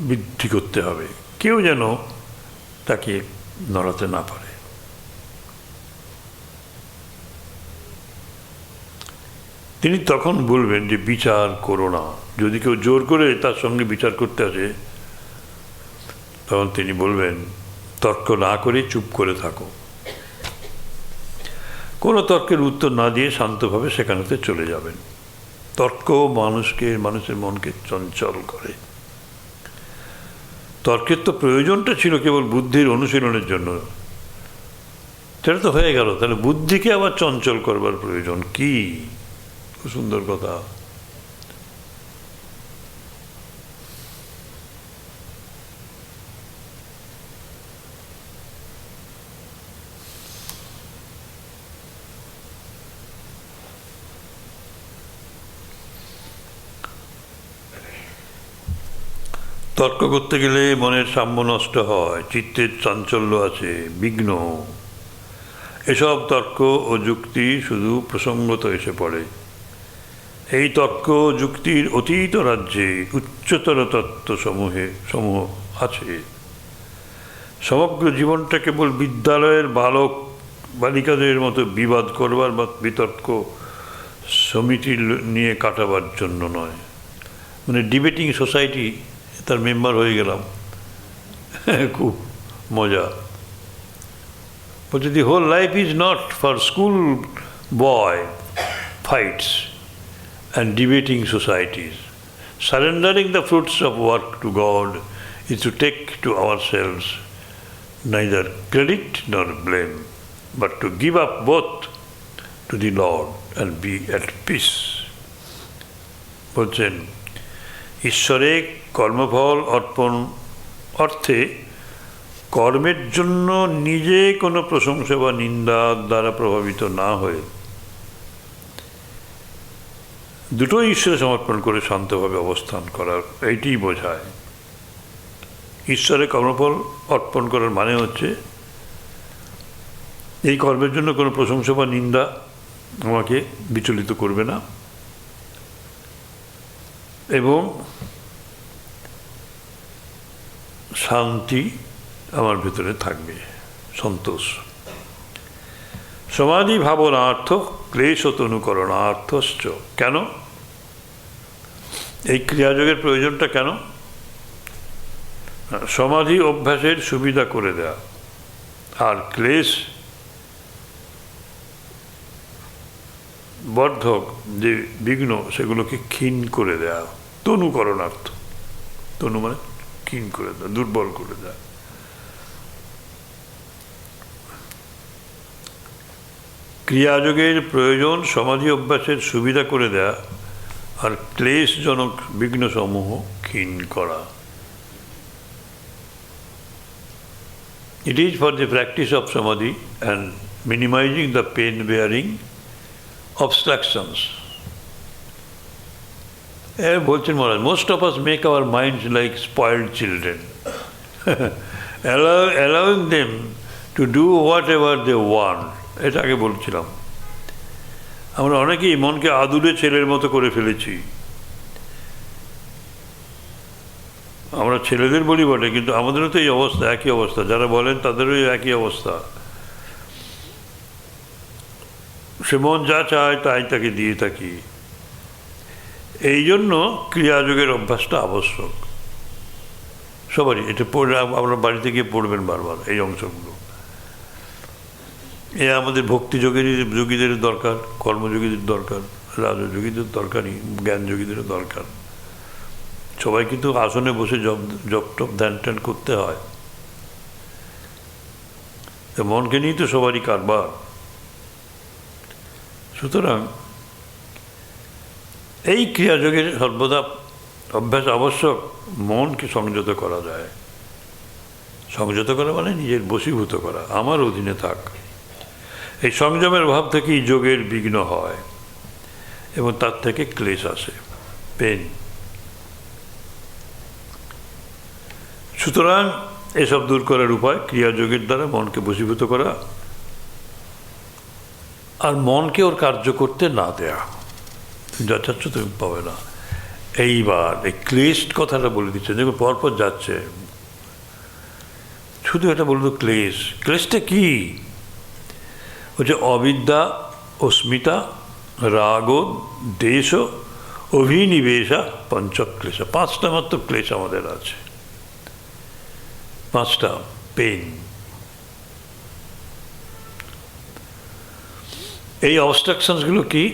বৃদ্ধি করতে হবে, কেউ যেন তাকে নড়াতে না পারে। তিনি তখন বলবেন যে বিচার করো না। যদি কেউ জোর করে তার সঙ্গে বিচার করতে আসে, তখন তিনি বলবেন তর্ক না করে চুপ করে থাকো। কোনো তর্কের উত্তর না দিয়ে শান্তভাবে সেখানেতে চলে যাবেন। তর্ক মানুষের মনকে চঞ্চল করে। তর্কের তো প্রয়োজনটা ছিল কেবল বুদ্ধির অনুশীলনের জন্য, সেটা তো হয়ে গেল, তাহলে বুদ্ধিকে আবার চঞ্চল করবার প্রয়োজন কি? খুব সুন্দর কথা। তর্ক করতে গেলে মনের সাম্য নষ্ট হয়, চিত্তের চাঞ্চল্য আছে, বিঘ্ন। এসব তর্ক ও যুক্তি শুধু প্রসঙ্গত এসে পড়ে। এই তর্ক যুক্তির অতীত রাজ্যে উচ্চতর তত্ত্বসমূহ আছে। সমগ্র জীবনটা কেবল বিদ্যালয়ের বালক বালিকাদের মতো বিবাদ করবার বা বিতর্ক সমিতি নিয়ে কাটাবার জন্য নয়। মানে ডিবেটিং সোসাইটি তার মেম্বার হয়ে গেলাম, খুব মজা। বলছে the whole life is not for school boy fights and debating societies. Surrendering the fruits of work to God is to take to ourselves neither credit nor blame, but to give up both to the Lord and be at peace. বলছেন ঈশ্বরে কর্মফল অর্পণ অর্থে কর্মের জন্য নিজে কোনো প্রশংসা বা নিন্দার দ্বারা প্রভাবিত না হয়ে দুটোই ঈশ্বরে সমর্পণ করে শান্তভাবে অবস্থান করার, এইটিই বোঝায়। ঈশ্বরে কর্মফল অর্পণ করার মানে হচ্ছে এই কর্মের জন্য কোনো প্রশংসা বা নিন্দা আমাকে বিচলিত করবে না, এবং শান্তি আমার ভেতরে থাকবে সন্তোষ। সমাধি ভাবনার্থ ক্লেশ তনুকরণার্থশ্চ। কেন এই ক্রিয়াযোগের প্রয়োজনটা? কেন? সমাধি অভ্যাসের সুবিধা করে দেয়া, আর ক্লেশ বর্ধক যে বিঘ্ন সেগুলোকে ক্ষীণ করে দেয়া। তনুকরণার্থ, তনু মানে ক্ষীণ করে দেয়া, দুর্বল করে দেয়া। ক্রিয়াযোগের প্রয়োজন সমাধি অভ্যাসের সুবিধা করে দেয়া আর ক্লেশজনক বিঘ্নসমূহ ক্ষীণ করা। It is for the practice of samadhi and minimizing the pain-bearing obstructions. বলছেন মহারাজ, most of us make our minds like spoiled children, allowing them to do whatever they want. এটা আগে বলছিলাম, আমরা অনেকেই মনকে আদুরে ছেলের মতো করে ফেলেছি। আমরা ছেলেদের বলি বটে, কিন্তু আমাদেরও তো এই অবস্থা, একই অবস্থা। যারা বলেন তাদেরও একই অবস্থা। সে মন যা চায় তাই তাকে দিয়ে থাকি। এই জন্য ক্রিয়াযোগের অভ্যাসটা আবশ্যক সবারই। এটা পড়ে আমরা বাড়িতে গিয়ে পড়বেন বারবার এই অংশগুলো। এ আমাদের যোগীদের দরকার, কর্মযোগীদের দরকার, রাজযোগীদের দরকারই, জ্ঞানযোগীদেরও দরকার। সবাই কিন্তু আসনে বসে জপ টপ ধ্যান ট্যান করতে হয়। মনকে নিয়েই তো সবারই কারবার। সুতরাং এই ক্রিয়াযোগের সর্বদা অভ্যাস আবশ্যক। মনকে সংযত করা যায়। সংযত করা মানে নিজের বশীভূত করা, আমার অধীনে থাক। এই সংযমের অভাব থেকেই যোগের বিঘ্ন হয় এবং তার থেকে ক্লেশ আসে, পেন। সুতরাং এসব দূর করার উপায় ক্রিয়াযোগের দ্বারা মনকে বশীভূত করা আর মনকে ওর কার্য করতে না দেয়া। যা চাচ্ছ তুমি পাবে না। এইবার এই ক্লেশ কথাটা বলে দিচ্ছে, দেখুন পরপর যাচ্ছে। শুধু এটা বলতো ক্লেশ। ক্লেশটা কি? হচ্ছে অবিদ্যা, অস্মিতা, রাগ, দেশ, অভিনিবেশা, পঞ্চক্লেশ। পাঁচটা মাত্র ক্লেশ আমাদের আছে, পাঁচটা পেন। এই অবস্ট্রাকশনসগুলো কি?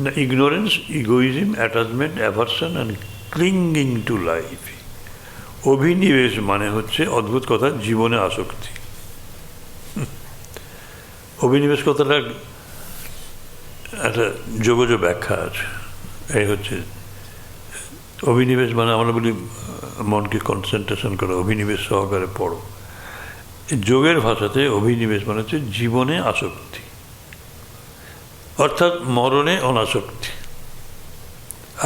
না, ignorance, egoism, attachment, aversion and clinging to life. অভিনিবেশ মানে হচ্ছে, অদ্ভুত কথা, জীবনে আসক্তি। অভিনিবেশ কথাটা একটা যোগজ ব্যাখ্যা আছে। এই হচ্ছে অভিনিবেশ মানে, আমরা বলি মনকে কনসেন্ট্রেশন করো, অভিনিবেশ সহকারে পড়ো। যোগের ভাষাতে অভিনিবেশ মানে হচ্ছে জীবনে আসক্তি, অর্থাৎ মরণে অনাসক্তি।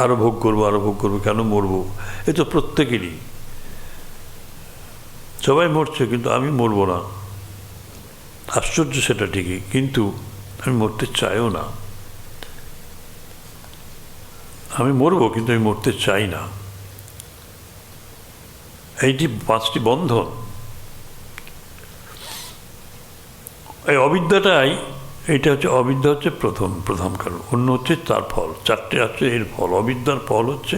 আরো ভোগ করবো, আরো ভোগ করবো, কেন মরবো? এ তো প্রত্যেকেরই। সবাই মরছে, কিন্তু আমি মরবো না। আশ্চর্য সেটা ঠিকই, কিন্তু আমি মরতে চাইও না। আমি মরবো, কিন্তু আমি মরতে চাই না। এইটি পাঁচটি বন্ধন। এই অবিদ্যাটাই, এইটা হচ্ছে অবিদ্যা, হচ্ছে প্রধান কারণ। অন্য হচ্ছে তার ফল। চারটে আছে এর ফল। অবিদ্যার ফল হচ্ছে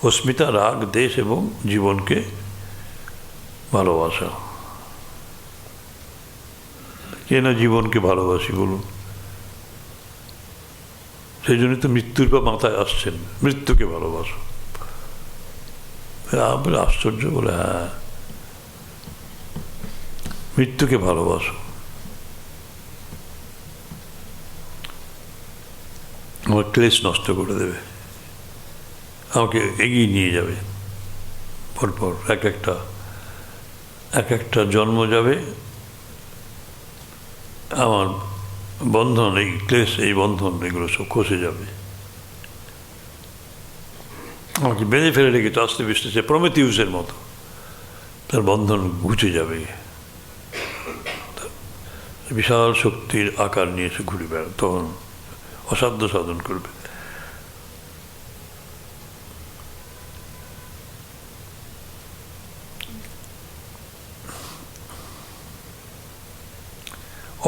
অস্মিতা, রাগ, দেশ এবং জীবনকে ভালোবাসা। কে না জীবনকে ভালোবাসি বলুন? সেই জন্যই তো মৃত্যুর পর মাথায় আসছেন, মৃত্যুকে ভালোবাসো। বলে আশ্চর্য, বলে হ্যাঁ, মৃত্যুকে ভালোবাসো। আমার ক্লেশ নষ্ট করে দেবে, আমাকে এগিয়ে নিয়ে যাবে। পরপর এক একটা জন্ম যাবে, আমার বন্ধন, এই ক্লেশ, এই বন্ধন, এগুলো সব খসে যাবে। আমাকে বেঁধে ফেলে রেখেছে আস্তে পিস্তে, সে প্রমেথিউসের মতো। তার বন্ধন ঘুচে যাবে, বিশাল শক্তির আকার নিয়ে সে ঘুরে বেড়াবে, তখন অসাধ্য সাধন করবে।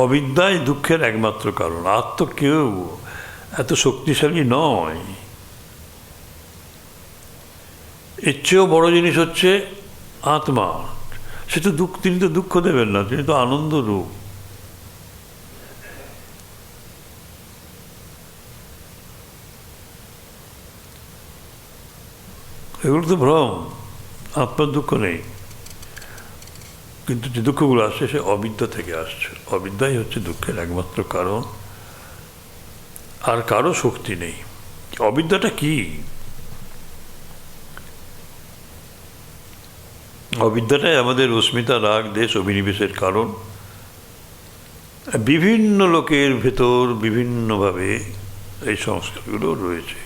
অবিদ্যাই দুঃখের একমাত্র কারণ। আর তো কেউ এত শক্তিশালী নয়। এর চেয়েও বড় জিনিস হচ্ছে আত্মা। সে তো তিনি তো দুঃখ দেবেন না, তিনি তো আনন্দ রূপ। এগুলো তো ভ্রম, আত্মার দুঃখ নেই। কিন্তু যে দুঃখগুলো আসছে সে অবিদ্যা থেকে আসছে। অবিদ্যাই হচ্ছে দুঃখের একমাত্র কারণ, আর কারো শক্তি নেই। অবিদ্যাটা কি? অবিদ্যাটাই আমাদের অস্মিতা, রাগ, দেশ, অভিনিবেশের কারণ। বিভিন্ন লোকের ভেতর বিভিন্নভাবে এই সংস্কারগুলো রয়েছে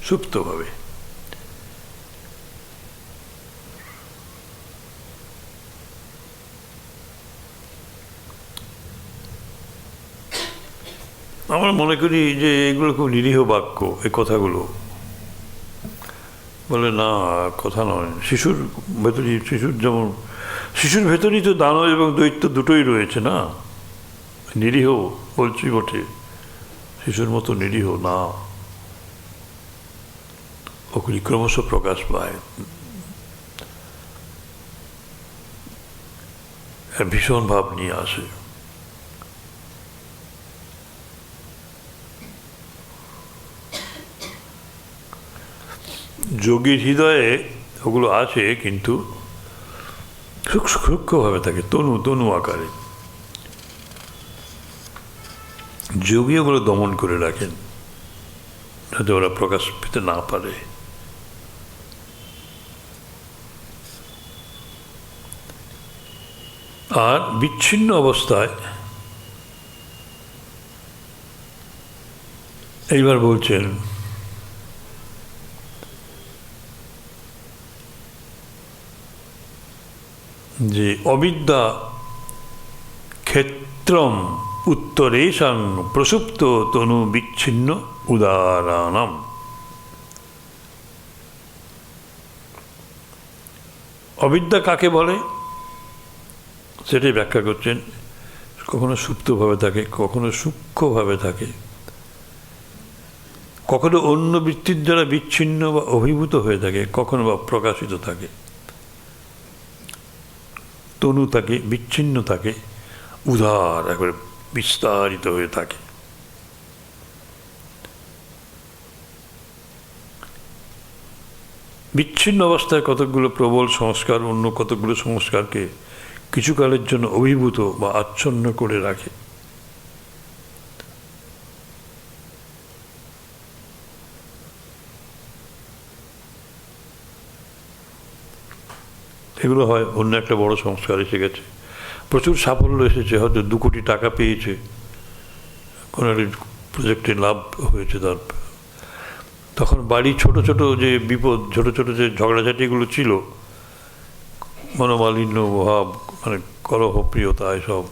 সুপ্তভাবে। আমরা মনে করি যে এগুলো খুব নিরীহ বাক্য, এই কথাগুলো। বলে না, কথা নয়। শিশুর ভেতরই, শিশুর ভেতরই তো দানব এবং দৈত্য দুটোই রয়েছে না। নিরীহ বলছি বটে, শিশুর মতো নিরীহ না। ওগুলি ক্রমশ প্রকাশ পায়, ভীষণ ভাব নিয়ে আসে। যোগীর হৃদয়ে ওগুলো আছে, কিন্তু সূক্ষ্মভাবে থাকে, তনু আকারে। যোগী ওগুলো দমন করে রাখেন যাতে ওরা প্রকাশ পেতে না পারে। আর বিচ্ছিন্ন অবস্থায় এইবার বলছেন যে অবিদ্যা ক্ষেত্রম উত্তরেশাং প্রসুপ্ত তনু বিচ্ছিন্ন উদারাণম। অবিদ্যা কাকে বলে সেটাই ব্যাখ্যা করছেন। কখনো সুপ্তভাবে থাকে, কখনো সূক্ষ্মভাবে থাকে, কখনো অন্য বৃত্তির দ্বারা বিচ্ছিন্ন বা অভিভূত হয়ে থাকে, কখনো বা প্রকাশিত থাকে। তনু থাকে, বিচ্ছিন্ন থাকে, উদার একবারে বিস্তারিত হয়ে থাকে। বিচ্ছিন্ন অবস্থায় কতকগুলো প্রবল সংস্কার অন্য কতকগুলো সংস্কারকে কিছুকালের জন্য অভিভূত বা আচ্ছন্ন করে রাখে। এগুলো হয় অন্য একটা বড় সংস্কার এসে গেছে, প্রচুর সাফল্য এসেছে, হয়তো 2 কোটি টাকা পেয়েছে, কোনো একটা প্রজেক্টে লাভ হয়েছে তার। তখন বাড়ি ছোট ছোট যে বিপদ, ছোট ছোট যে ঝগড়াঝাটিগুলো ছিল, মনোমালিন্য ভাব, মানে কলহ, প্রিয়তা, এসব,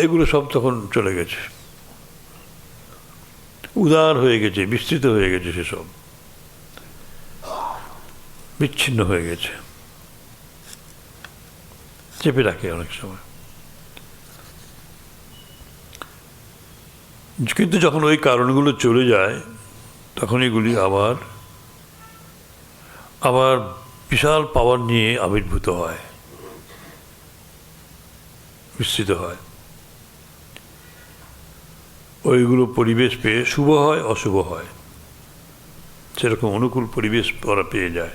এগুলো সব তখন চলে গেছে, উদার হয়ে গেছে, বিস্তৃত হয়ে গেছে, সেসব বিচ্ছিন্ন হয়ে গেছে, চেপে রাখে অনেক সময়। কিন্তু যখন ওই কারণগুলো চলে যায় তখন এগুলি আবার বিশাল পাওয়ার নিয়ে আবির্ভূত হয়, বিস্তৃত হয়। ওইগুলো পরিবেশ পেয়ে শুভ হয়, অশুভ হয়, সেরকম অনুকূল পরিবেশ ওরা পেয়ে যায়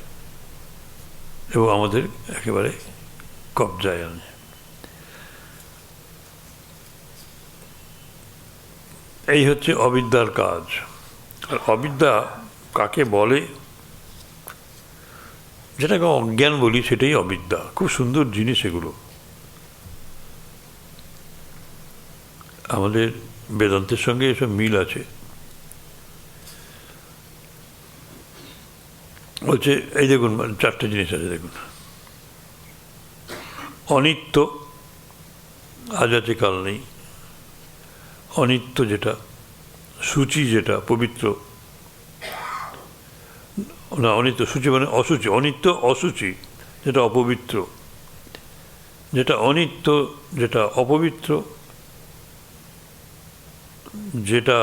এবং আমাদের একেবারে কবজায় আনে। এই হচ্ছে অবিদ্যার কাজ। আর অবিদ্যা কাকে বলে, যেটাকে অজ্ঞান বলি, সেটাই অবিদ্যা। খুব সুন্দর জিনিস এগুলো। আমাদের বেদান্তের সঙ্গে এসব মিল আছে। বলছে এই দেখুন, 4টে জিনিস আছে দেখুন। অনিত্য, আজ আছে কাল নেই। অনিত্য যেটা, সূচি যেটা পবিত্র, না অনিত্য, সূচি মানে অসুচি। অনিত্য অসুচি, যেটা অপবিত্র। যেটা অনিত্য, যেটা অপবিত্র, যেটা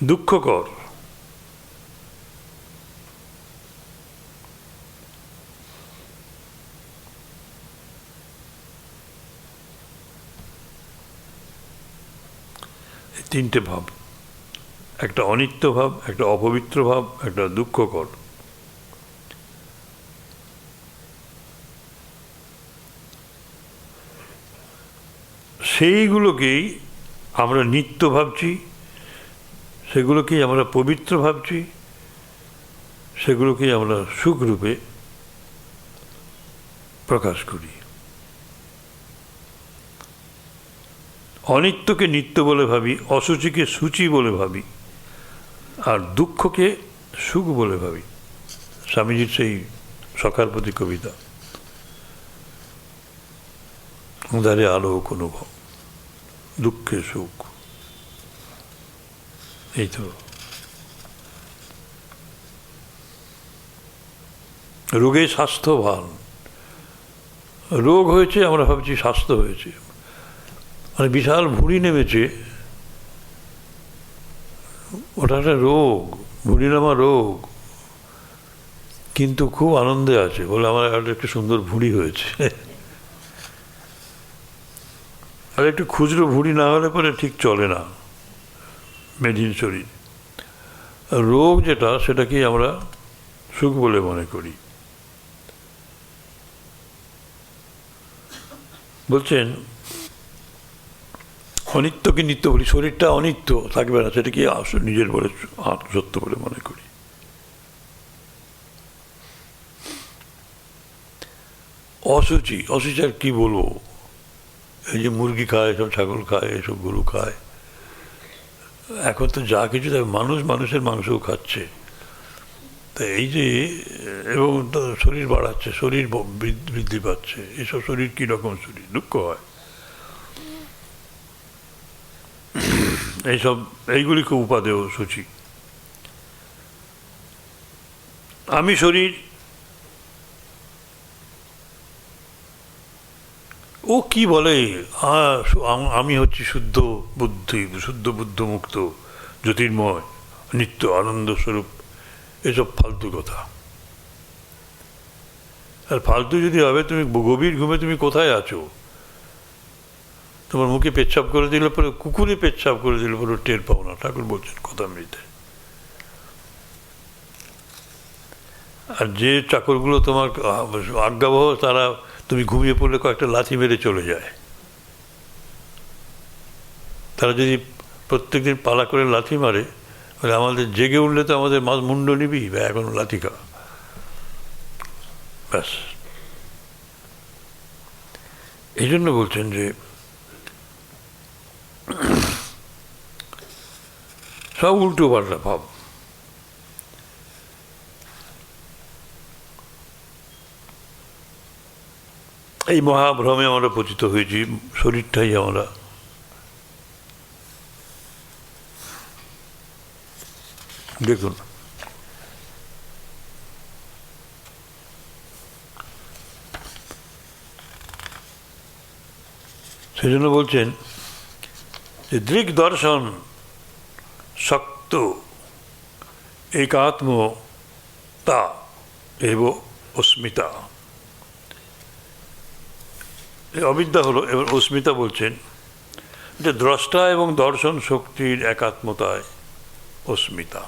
দুঃখকর, এই তিনটে ভাব, একটা অনিত্য ভাব, একটা অপবিত্র ভাব, একটা দুঃখকর। সেইগুলোকেই আমরা নিত্য ভাবছি, সেগুলোকেই আমরা পবিত্র ভাবছি, সেগুলোকেই আমরা সুখরূপে প্রকাশ করি। অনিত্যকে নিত্য বলে ভাবি, অসুচিকে সূচি বলে ভাবি, আর দুঃখকে সুখ বলে ভাবি। স্বামীজির সেই সখার প্রতি কবিতা, উদারে আলোক অনুভব, দুঃখে সুখ। এই তো রোগে স্বাস্থ্যবান, রোগ হয়েছে আমরা ভাবছি স্বাস্থ্য হয়েছে, মানে বিশাল ভুঁড়ি নেমেছে, ওটা একটা রোগ, ভুঁড়ি নামা রোগ, কিন্তু খুব আনন্দে আছে, বলে আমার একটা সুন্দর ভুঁড়ি হয়েছে। আর একটু খুচরো ভুঁড়ি না হলে পরে ঠিক চলে না মেদিন শরীর। রোগ যেটা, সেটাকেই আমরা সুখ বলে মনে করি। বলছেন অনিত্যকে নিত্য বলি, শরীরটা অনিত্য থাকবে না, সেটাকে নিজের বলে সত্য বলে মনে করি। অসুচি, অসুচি আর কি বলবো, এই যে মুরগি খায়, এসব ছাগল খায়, এসব গরু খায়, এখন তো যা কিছু মানুষ মানুষের মাংসও খাচ্ছে, তা এই যে, এবং শরীর বাড়াচ্ছে, শরীর বৃদ্ধি পাচ্ছে, এসব শরীর কীরকম শরীর, দুঃখ হয়। এইসব, এইগুলি খুব উপাদেয় সূচি। আমি শরীর, ও কি বলে, আমি হচ্ছি শুদ্ধ বুদ্ধি, শুদ্ধ বুদ্ধমুক্ত, জ্যোতির্ময়, নিত্য আনন্দ স্বরূপ, এসব ফালতু কথা। আর ফালতু যদি হবে, তুমি গভীর ঘুমে তুমি কোথায় আছো? তোমার মুখে পেচ্ছাপ করে দিলে পরে, কুকুরে পেচ্ছাপ করে দিলে পরে টের পাও না, ঠাকুর বলছেন কথামৃতে। আর যে চাকরগুলো তোমার আজ্ঞাবহ, তারা তুমি ঘুমিয়ে পড়লে কয়েকটা লাথি মেরে চলে যায়। তারা যদি প্রত্যেকদিন পালা করে লাথি মারে, তাহলে আমাদের জেগে উঠলে তো আমাদের মুন্ড নিবি বা এখনো লাথি খা, ব্যাস। এই জন্য বলছেন যে সব উল্টো পাল্টা ভাব। এই মহাভ্রমে আমরা পতিত হয়েছি, শরীরটাই আমরা দেখুন। সেই জন্য বলছেন যে দৃক দর্শন শক্ত একাত্মতা এব অস্মিতা। অবিদ্যা হলো, এবার অস্মিতা বলছেন যে দ্রষ্টা এবং দর্শন শক্তির একাত্মতায় অস্মিতা।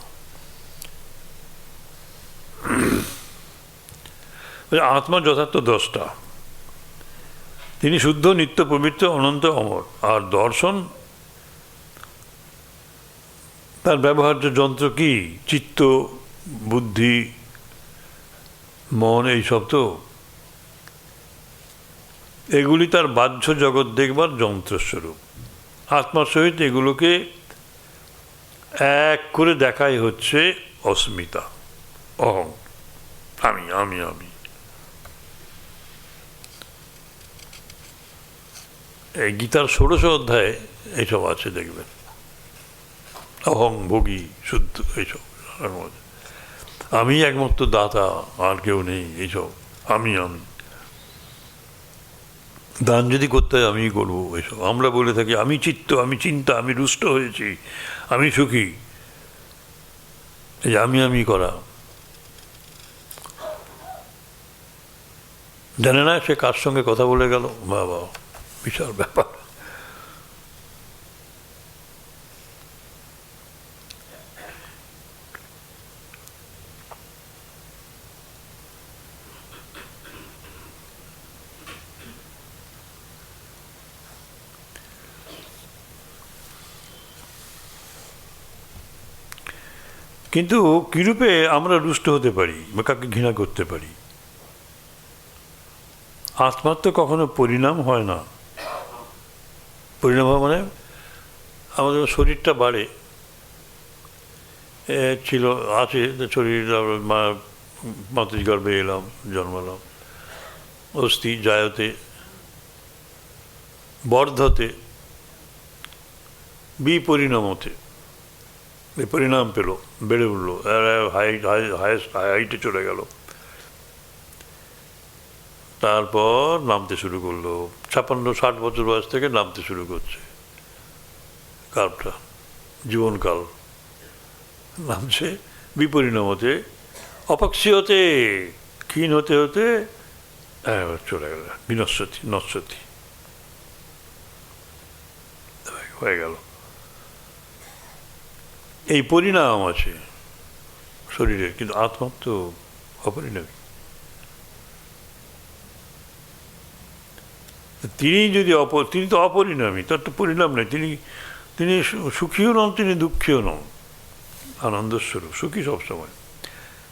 আত্মা যথার্থ দ্রষ্টা, তিনি শুদ্ধ, নিত্য, পবিত্র, অনন্ত, অমর। আর দর্শন, তার ব্যবহার্য যন্ত্র কি? চিত্ত, বুদ্ধি, মন, এইসব তো, এগুলি তার বাহ্য জগৎ দেখবার যন্ত্রস্বরূপ। আত্মার সহিত এগুলোকে এক করে দেখাই হচ্ছে অস্মিতা, অহং, আমি আমি আমি। এই গীতার ১৬ অধ্যায়ে এইসব আছে, দেখবেন, অহং, ভোগী, শুদ্ধ, এইসব। আমি একমাত্র দাতা, আর কেউ নেই, এইসব আমি আমি। দান যদি করতে হয় আমিই করবো। এসব আমরা বলে থাকি আমি চিত্ত, আমি চিন্তা, আমি রুষ্ট হয়েছি, আমি সুখী। এই যে আমি করা, জানে না সে কার সঙ্গে কথা বলে গেল। বাবা, বিশাল ব্যাপার। কিন্তু কিরূপে আমরা রুষ্ট হতে পারি বা কাকে ঘৃণা করতে পারি? আত্মার তো কখনো পরিণাম হয় না। পরিণাম হয় মানে আমাদের শরীরটা বাড়ে, ছিল, আছে শরীর, মাতৃ গর্ভে এলাম, জন্মালাম, অস্থি জায়তে বর্ধতে বিপরিণামতে, পরিণাম পেল, বেড়ে উঠলো, হাইটে চলে গেল, তারপর নামতে শুরু করলো। 56-60 বছর বয়স থেকে নামতে শুরু করছে কালটা, জীবনকাল নামছে বিপরিণাম হতে, অপক্ষীয়তে, ক্ষীণ হতে হতে চলে গেল বিনশ্বতী, নশ্বতী হয়ে গেল। এই পরিণাম আছে শরীরের, কিন্তু আত্মার তো অপরিণামী। তিনি যদি তিনি তো অপরিণামী, তার তো পরিণাম নেই। তিনি সুখীও নন, তিনি দুঃখীও নন, আনন্দস্বরূপ, সুখী সবসময়।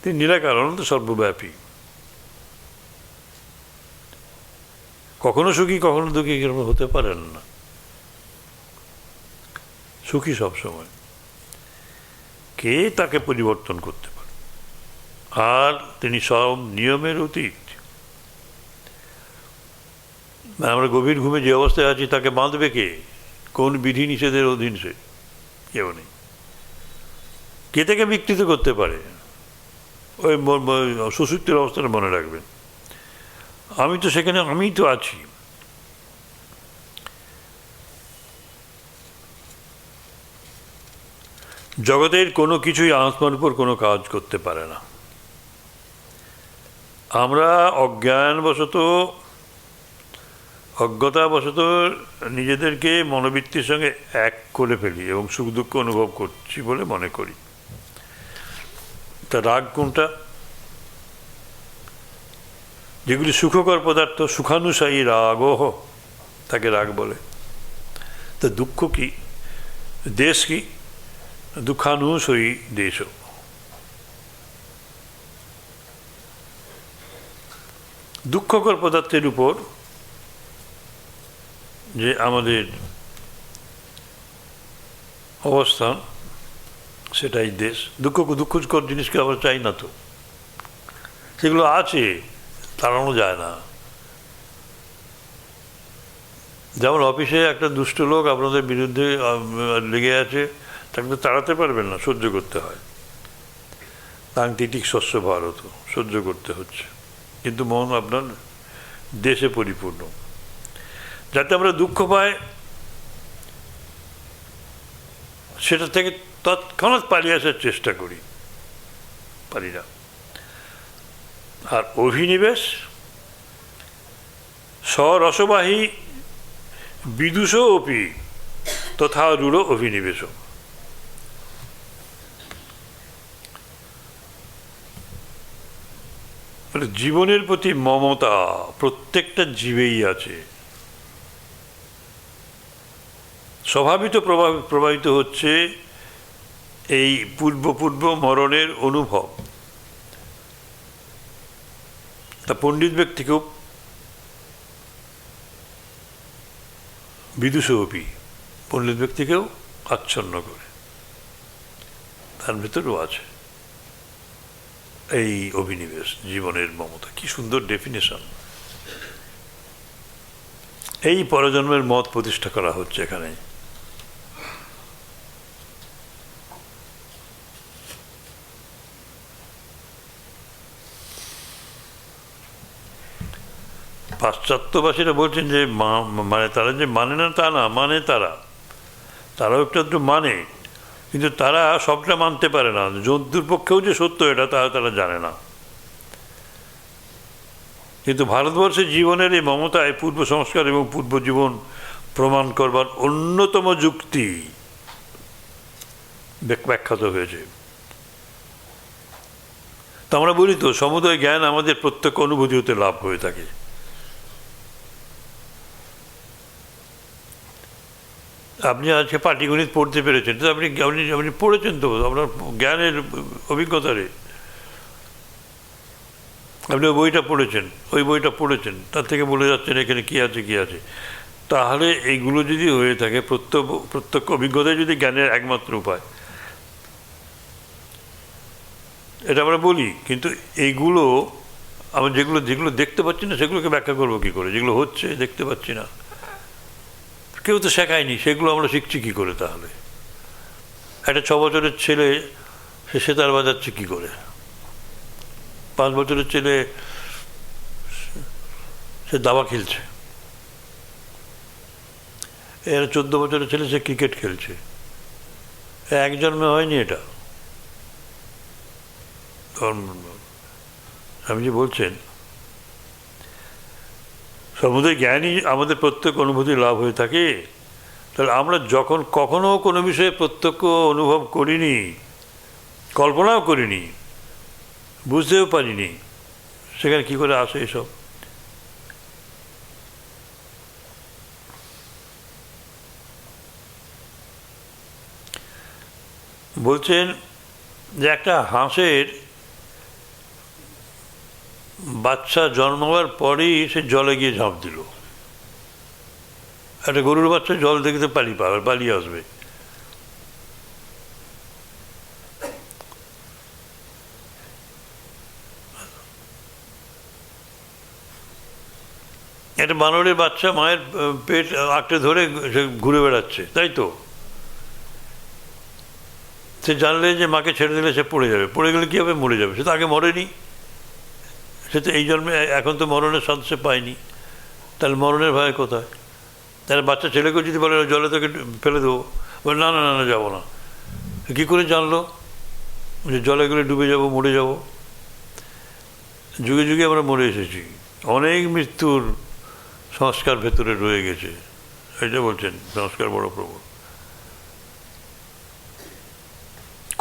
তিনি নিরাকার, অনন্ত, সর্বব্যাপী, কখনো সুখী কখনো দুঃখী হতে পারেন না, সুখী সবসময়। কে তাকে পরিবর্তন করতে পারে? আর তিনি সব নিয়মের অতীত। আমরা গভীর ঘুমে যে অবস্থায় আছি তাকে বাঁধবে কে? কোন বিধি নিষেধের অধীন সে? কেউ নেই। কে তাকে বিকৃত করতে পারে? ওই সুসুপ্তির অবস্থাটা মনে রাখবেন, আমি তো সেখানে, আমি তো আছি। জগতের কোনো কিছুই আত্মার উপর কোনো কাজ করতে পারে না। আমরা অজ্ঞানবশত, অজ্ঞতাবশত নিজেদেরকে মনোবৃত্তির সঙ্গে এক করে ফেলি এবং সুখ দুঃখ অনুভব করছি বলে মনে করি। তা রাগ কোনটা? যেগুলি সুখকর পদার্থ, সুখানুসায়ী রাগহ, তাকে রাগ বলে। তা দুঃখ কি? দেশ কি? দুঃখানুসয়ী দেশ। দুঃখকর পদার্থের উপর যে আমাদের অবস্থান, সেটাই দেশ। দুঃখকর জিনিসকে আমরা চাই না তো, সেগুলো আছে, তাড়ানো যায় না। যেমন অফিসে একটা দুষ্ট লোক আপনাদের বিরুদ্ধে লেগে আছে, তাকে তো তাড়াতে পারবেন না, সহ্য করতে হয়। সাংতিটিক শস্য ভারত, সহ্য করতে হচ্ছে। কিন্তু মন আপনার দেশে পরিপূর্ণ। যাতে আমরা দুঃখ পাই, সেটা থেকে তৎক্ষণাৎ পালিয়ে আসার চেষ্টা করি, পারি না। আর অভিনিবেশ, স্বরসবাহী বিদুষ অপি তথা রূঢ় অভিনিবেশ। জীবনের প্রতি মমতা প্রত্যেকটা জীবেই আছে, স্বভাবিত প্রবাহিত হচ্ছে এই পূর্ব মরণের অনুভব। তা পণ্ডিত ব্যক্তিকেও বিদুষপি, পণ্ডিত ব্যক্তিকেও আচ্ছন্ন করে, তার ভেতরেও আছে এই অভিনিবেশ, জীবনের মমতা। কি সুন্দর ডেফিনেশন! এই পরজন্মের মত প্রতিষ্ঠা করা হচ্ছে এখানে। পাশ্চাত্যবাসীরা বলছেন যে মানে তারা যে মানে না তা না, মানে তারাও একটু মানে, কিন্তু তারা সবটা মানতে পারে না। জন্তুর পক্ষেও যে সত্য এটা তারা জানে না। কিন্তু ভারতবর্ষের জীবনের এই মমতায় পূর্ব সংস্কার এবং পূর্ব জীবন প্রমাণ করবার অন্যতম যুক্তি ব্যাখ্যাত হয়েছে। তো আমরা বলি তো, সমুদয় জ্ঞান আমাদের প্রত্যক্ষ অনুভূতি হতে লাভ হয়ে থাকে। আপনি আজকে পাটিগণিত পড়তে পেরেছেন, তো আপনি আপনি পড়েছেন তো, আপনার জ্ঞানের অভিজ্ঞতারে আপনি ওই বইটা পড়েছেন, তার থেকে বলে যাচ্ছেন এখানে কী আছে। তাহলে এইগুলো যদি হয়ে থাকে, প্রত্যক্ষ অভিজ্ঞতায় যদি জ্ঞানের একমাত্র উপায়, এটা আমরা বলি। কিন্তু এইগুলো আমরা যেগুলো দেখতে পাচ্ছি না, সেগুলোকে ব্যাখ্যা করবো কী করে? যেগুলো হচ্ছে দেখতে পাচ্ছি না, কেউ তো শেখায়নি, সেগুলো আমরা শিখছি কী করে? তাহলে একটা 6 বছরের ছেলে সে সেতার বাজাচ্ছে কী করে? 5 বছরের ছেলে সে দাবা খেলছে, এর 14 বছরের ছেলে সে ক্রিকেট খেলছে। এক জন্মে হয়নি এটা। স্বামীজি বলছেন সমুদয় জ্ঞানই আমাদের প্রত্যক্ষ অনুভূতি লাভ হয়ে থাকে। তাহলে আমরা যখন কখনো কোনো বিষয়ে প্রত্যক্ষ অনুভব করিনি, কল্পনাও করিনি, বুঝতেও পারিনি, সেখানে কী করে আসে এসব? বলছেন যে একটা হাঁসের বাচ্চা জন্মাবার পরেই সে জলে গিয়ে ঝাঁপ দিল। একটা গরুর বাচ্চা জল দেখতে পালিয়ে আসবে। একটা বানরের বাচ্চা মায়ের পেট আঁকড়ে ধরে সে ঘুরে বেড়াচ্ছে, তাই তো? সে জানলে যে মাকে ছেড়ে দিলে সে পড়ে যাবে, পড়ে গেলে কী হবে? মরে যাবে। সে তো আগে মরেনি, সে তো এই জন্মে এখন তো মরণের স্বাদ সে পায়নি, তাহলে মরণের ভয় কোথায়? তাহলে বাচ্চা ছেলেকেও যদি বলে জলে তোকে ফেলে দেবো, বলে না না না না যাবো না, কী করে জানলো যে জলে গেলে ডুবে যাব, মরে যাব? যুগে যুগে আমরা মরে এসেছি, অনেক মৃত্যুর সংস্কার ভেতরে রয়ে গেছে। এটা বলছেন সংস্কার বড় প্রবল।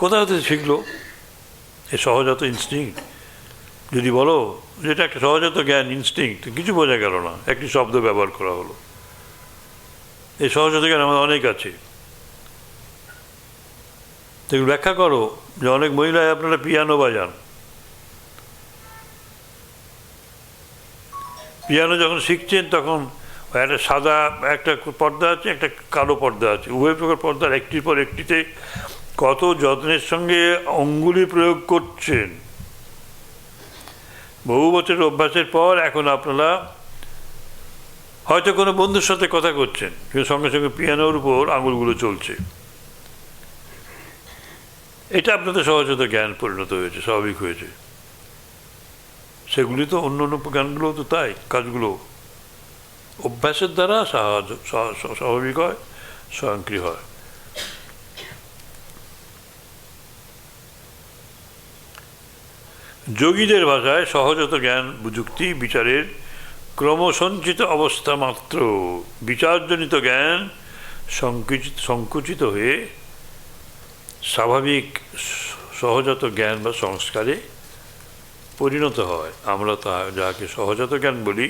কোথা হতে শিখলো? এ সহজাত ইনস্টিংক্ট। যদি বলো যেটা একটা সহজাত জ্ঞান, ইনস্টিংক্ট, কিছু বোঝা গেল না, একটি শব্দ ব্যবহার করা হলো। এই সহজাত জ্ঞান আমাদের অনেক আছে। সেগুলো ব্যাখ্যা করো যে অনেক মহিলায় আপনারা পিয়ানো বাজান, পিয়ানো যখন শিখছেন তখন একটা সাদা একটা পর্দা আছে, একটা কালো পর্দা আছে, উভয় প্রকার পর্দার একটির পর একটিতে কত যত্নের সঙ্গে অঙ্গুলি প্রয়োগ করছেন। বহু বছরের অভ্যাসের পর এখন আপনারা হয়তো কোনো বন্ধুর সাথে কথা করছেন, কিন্তু সঙ্গে সঙ্গে পিয়ানোর উপর আঙুলগুলো চলছে। এটা আপনাদের সহজাত জ্ঞান পরিণত হয়েছে, স্বাভাবিক হয়েছে। সেগুলি তো অন্য অন্য জ্ঞানগুলো তো তাই, কাজগুলো অভ্যাসের দ্বারা স্বাভাবিক হয়, স্বয়ংক্রিয় হয়। যোগীদের ভাষায় সহজাত জ্ঞান যুক্তি বিচারের ক্রমসঞ্চিত অবস্থা মাত্র। বিচারজনিত জ্ঞান সংকুচিত হয়ে স্বাভাবিক সহজাত জ্ঞান বা সংস্কারে পরিণত হয়। আমরা যাকে সহজাত জ্ঞান বলি,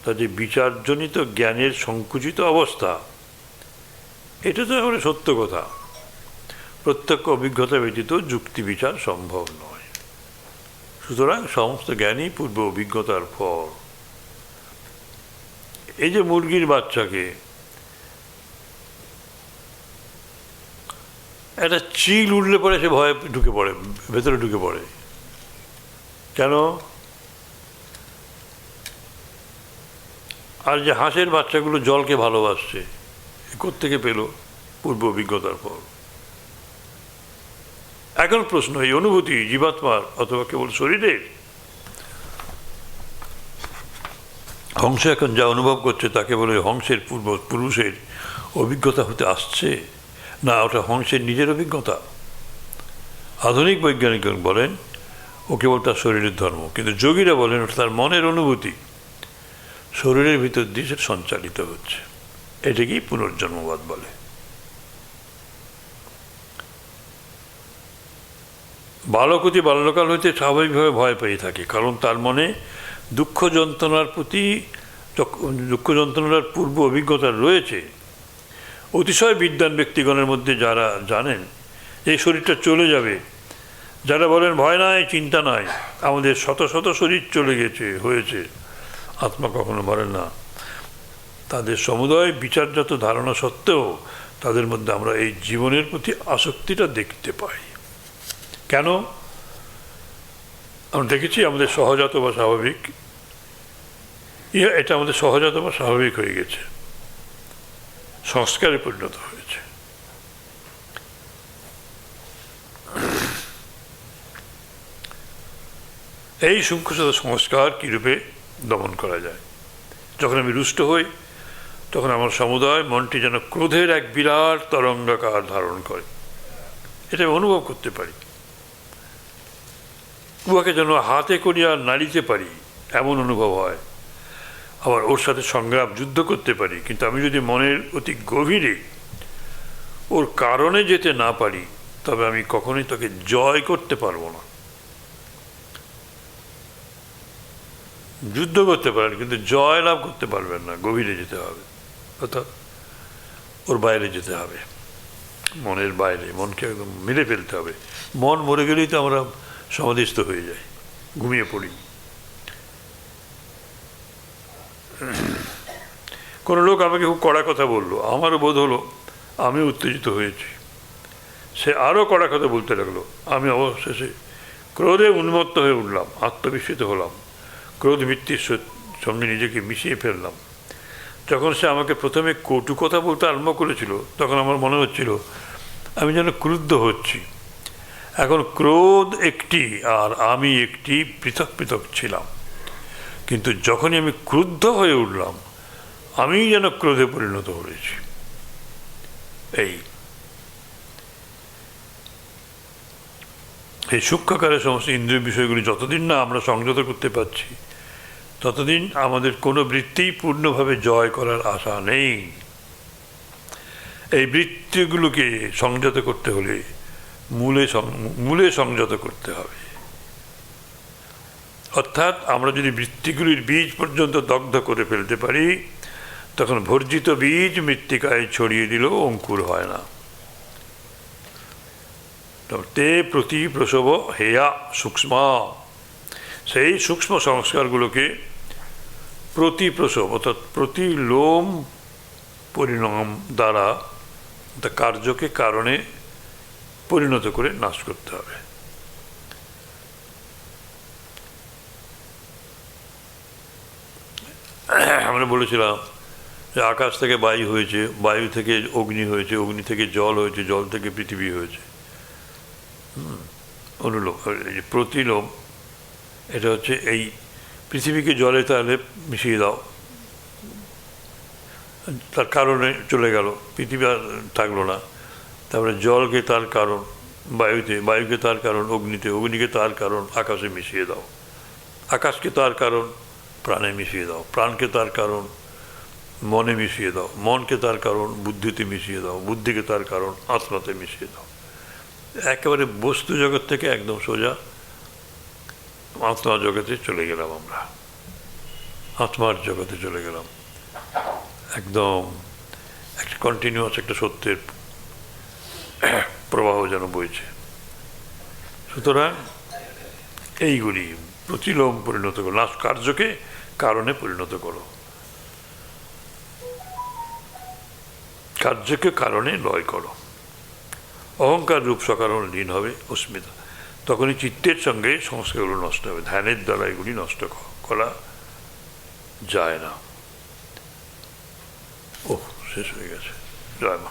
তা যে বিচারজনিত জ্ঞানের সংকুচিত অবস্থা, এটা তো একেবারে সত্য কথা। প্রত্যক্ষ অভিজ্ঞতা ব্যতীত যুক্তি বিচার সম্ভব নয়। সুতরাং সমস্ত জ্ঞানই পূর্ব অভিজ্ঞতার ফল। এই যে মুরগির বাচ্চাকে একটা চিল উঠলে পরে সে ভয়ে ঢুকে পড়ে, ভেতরে ঢুকে পড়ে, কেন? আর যে হাঁসের বাচ্চাগুলো জলকে ভালোবাসছে, কোত্থেকে পেল? পূর্ব অভিজ্ঞতার ফল। এখন প্রশ্ন, এই অনুভূতি জীবাত্মার অথবা কেবল শরীরের? হংস এখন যা অনুভব করছে তাকে বলে হংসের পুরুষের অভিজ্ঞতা হতে আসছে, না ওটা হংসের নিজের অভিজ্ঞতা। আধুনিক বৈজ্ঞানিকগণ বলেন ও কেবল তার শরীরের ধর্ম, কিন্তু যোগীরা বলেন ওটা তার মনের অনুভূতি, শরীরের ভিতর দিয়ে সেটা সঞ্চালিত হচ্ছে। এটাকেই পুনর্জন্মবাদ বলে। বালক অতি বাল্যকাল হইতে স্বাভাবিকভাবে ভয় পেয়ে থাকে, কারণ তার মনে দুঃখ যন্ত্রণার পূর্ব অভিজ্ঞতা রয়েছে। অতিশয় বিদ্বান ব্যক্তিগণের মধ্যে যারা জানেন এই শরীরটা চলে যাবে, যারা বলেন ভয় নাই, চিন্তা নাই, আমাদের শত শত শরীর চলে হয়েছে, আত্মা কখনো মরে না, তাদের সমুদয় বিচারজাত ধারণা সত্ত্বেও তাদের মধ্যে আমরা এই জীবনের প্রতি আসক্তিটা দেখতে পাই। কেন? আমরা দেখেছি আমাদের সহজাত বা স্বাভাবিক, এটা আমাদের সহজাত বা স্বাভাবিক হয়ে গেছে, সংস্কারে পরিণত হয়েছে। এই সূক্ষ্মশত সংস্কার কীরূপে দমন করা যায়? যখন আমি রুষ্ট হই তখন আমার সমুদয় মনটি যেন ক্রোধের এক বিরাট তরঙ্গাকার ধারণ করে, এটা আমি অনুভব করতে পারি। উহাকে যেন হাতে করিয়া নাড়িতে পারি এমন অনুভব হয়। আবার ওর সাথে সংগ্রাম যুদ্ধ করতে পারি, কিন্তু আমি যদি মনের অতি গভীরে ওর কারণে যেতে না পারি তবে আমি কখনোই তাকে জয় করতে পারবো না। যুদ্ধ করতে পারেন কিন্তু জয় লাভ করতে পারবেন না, গভীরে যেতে হবে, অর্থাৎ ওর বাইরে যেতে হবে, মনের বাইরে, মনকে একদম মেরে ফেলতে হবে। মন মরে গেলেই তো আমরা সমাধিস্থ হয়ে যাই, ঘুমিয়ে পড়ি। কোনো লোক আমাকে খুব কড়া কথা বললো, আমারও বোধ হলো আমি উত্তেজিত হয়েছি, সে আরও কড়া কথা বলতে লাগলো, আমি অবশেষে ক্রোধে উন্মত্ত হয়ে উঠলাম, আত্মবিস্মিত হলাম, ক্রোধ বৃত্তির সঙ্গে নিজেকে মিশিয়ে ফেললাম। যখন সে আমাকে প্রথমে কটু কথা বলতে আরম্ভ করেছিল তখন আমার মনে হচ্ছিল আমি যেন ক্রুদ্ধ হচ্ছি। এখন ক্রোধ একটি আর আমি একটি পৃথক পৃথক ছিলাম, কিন্তু যখনই আমি ক্রুদ্ধ হয়ে উঠলাম আমি যেন ক্রোধে পরিণত হয়েছি। এই সূক্ষ্মাকারে সমস্ত ইন্দ্রিয় বিষয়গুলি যতদিন না আমরা সংযত করতে পারছি ততদিন আমাদের কোনো বৃত্তিই পূর্ণভাবে জয় করার আশা নেই। এই বৃত্তিগুলোকে সংযত করতে হলে মূলে সংযত করতে হবে। অর্থাৎ আমরা যদি বৃত্তিগুলির বীজ পর্যন্ত দগ্ধ করে ফেলতে পারি তখন ভর্জিত বীজ মৃত্তিকায় ছড়িয়ে দিলেও অঙ্কুর হয় না। তে প্রতি প্রসব হেয়া সূক্ষ্ম, সেই সূক্ষ্ম সংস্কারগুলোকে প্রতি প্রসব অর্থাৎ প্রতি লোম পরিণাম দ্বারা কার্যকে কারণে পরিণত করে নাশ করতে হবে। আমরা বলেছিলাম যে আকাশ থেকে বায়ু হয়েছে, বায়ু থেকে অগ্নি হয়েছে, অগ্নি থেকে জল হয়েছে, জল থেকে পৃথিবী হয়েছে। অনুলোম, প্রতিলোম, এটা হচ্ছে এই পৃথিবীকে জলে তাহলে মিশিয়ে দাও, তার কারণে চলে গেল, পৃথিবী আর থাকলো না। তারপরে জলকে তার কারণ বায়ুতে, বায়ুকে তার কারণ অগ্নিতে, অগ্নিকে তার কারণ আকাশে মিশিয়ে দাও, আকাশকে তার কারণ প্রাণে মিশিয়ে দাও, প্রাণকে তার কারণ মনে মিশিয়ে দাও, মনকে তার কারণ বুদ্ধিতে মিশিয়ে দাও, বুদ্ধিকে তার কারণ আত্মাতে মিশিয়ে দাও। একেবারে বস্তু জগৎ থেকে একদম সোজা আত্মা জগতে চলে গেলাম, আমরা আত্মার জগতে চলে গেলাম, একদম একটা কন্টিনিউয়াস একটা সত্যের প্রবাহ যেন বইছে। সুতরাং এইগুলি প্রতিলোম পরিণত করো, নাশ কার্যকে কারণে পরিণত করো, কার্যকে কারণে লয় করো। অহংকার রূপ সকারণ লীন হবে অস্মিতা, তখনই চিত্তের সঙ্গে সংস্কারগুলো নষ্ট হবে। ধ্যানের দ্বারা এগুলি নষ্ট করা যায় না। শেষ হয়ে গেছে। জয় মা।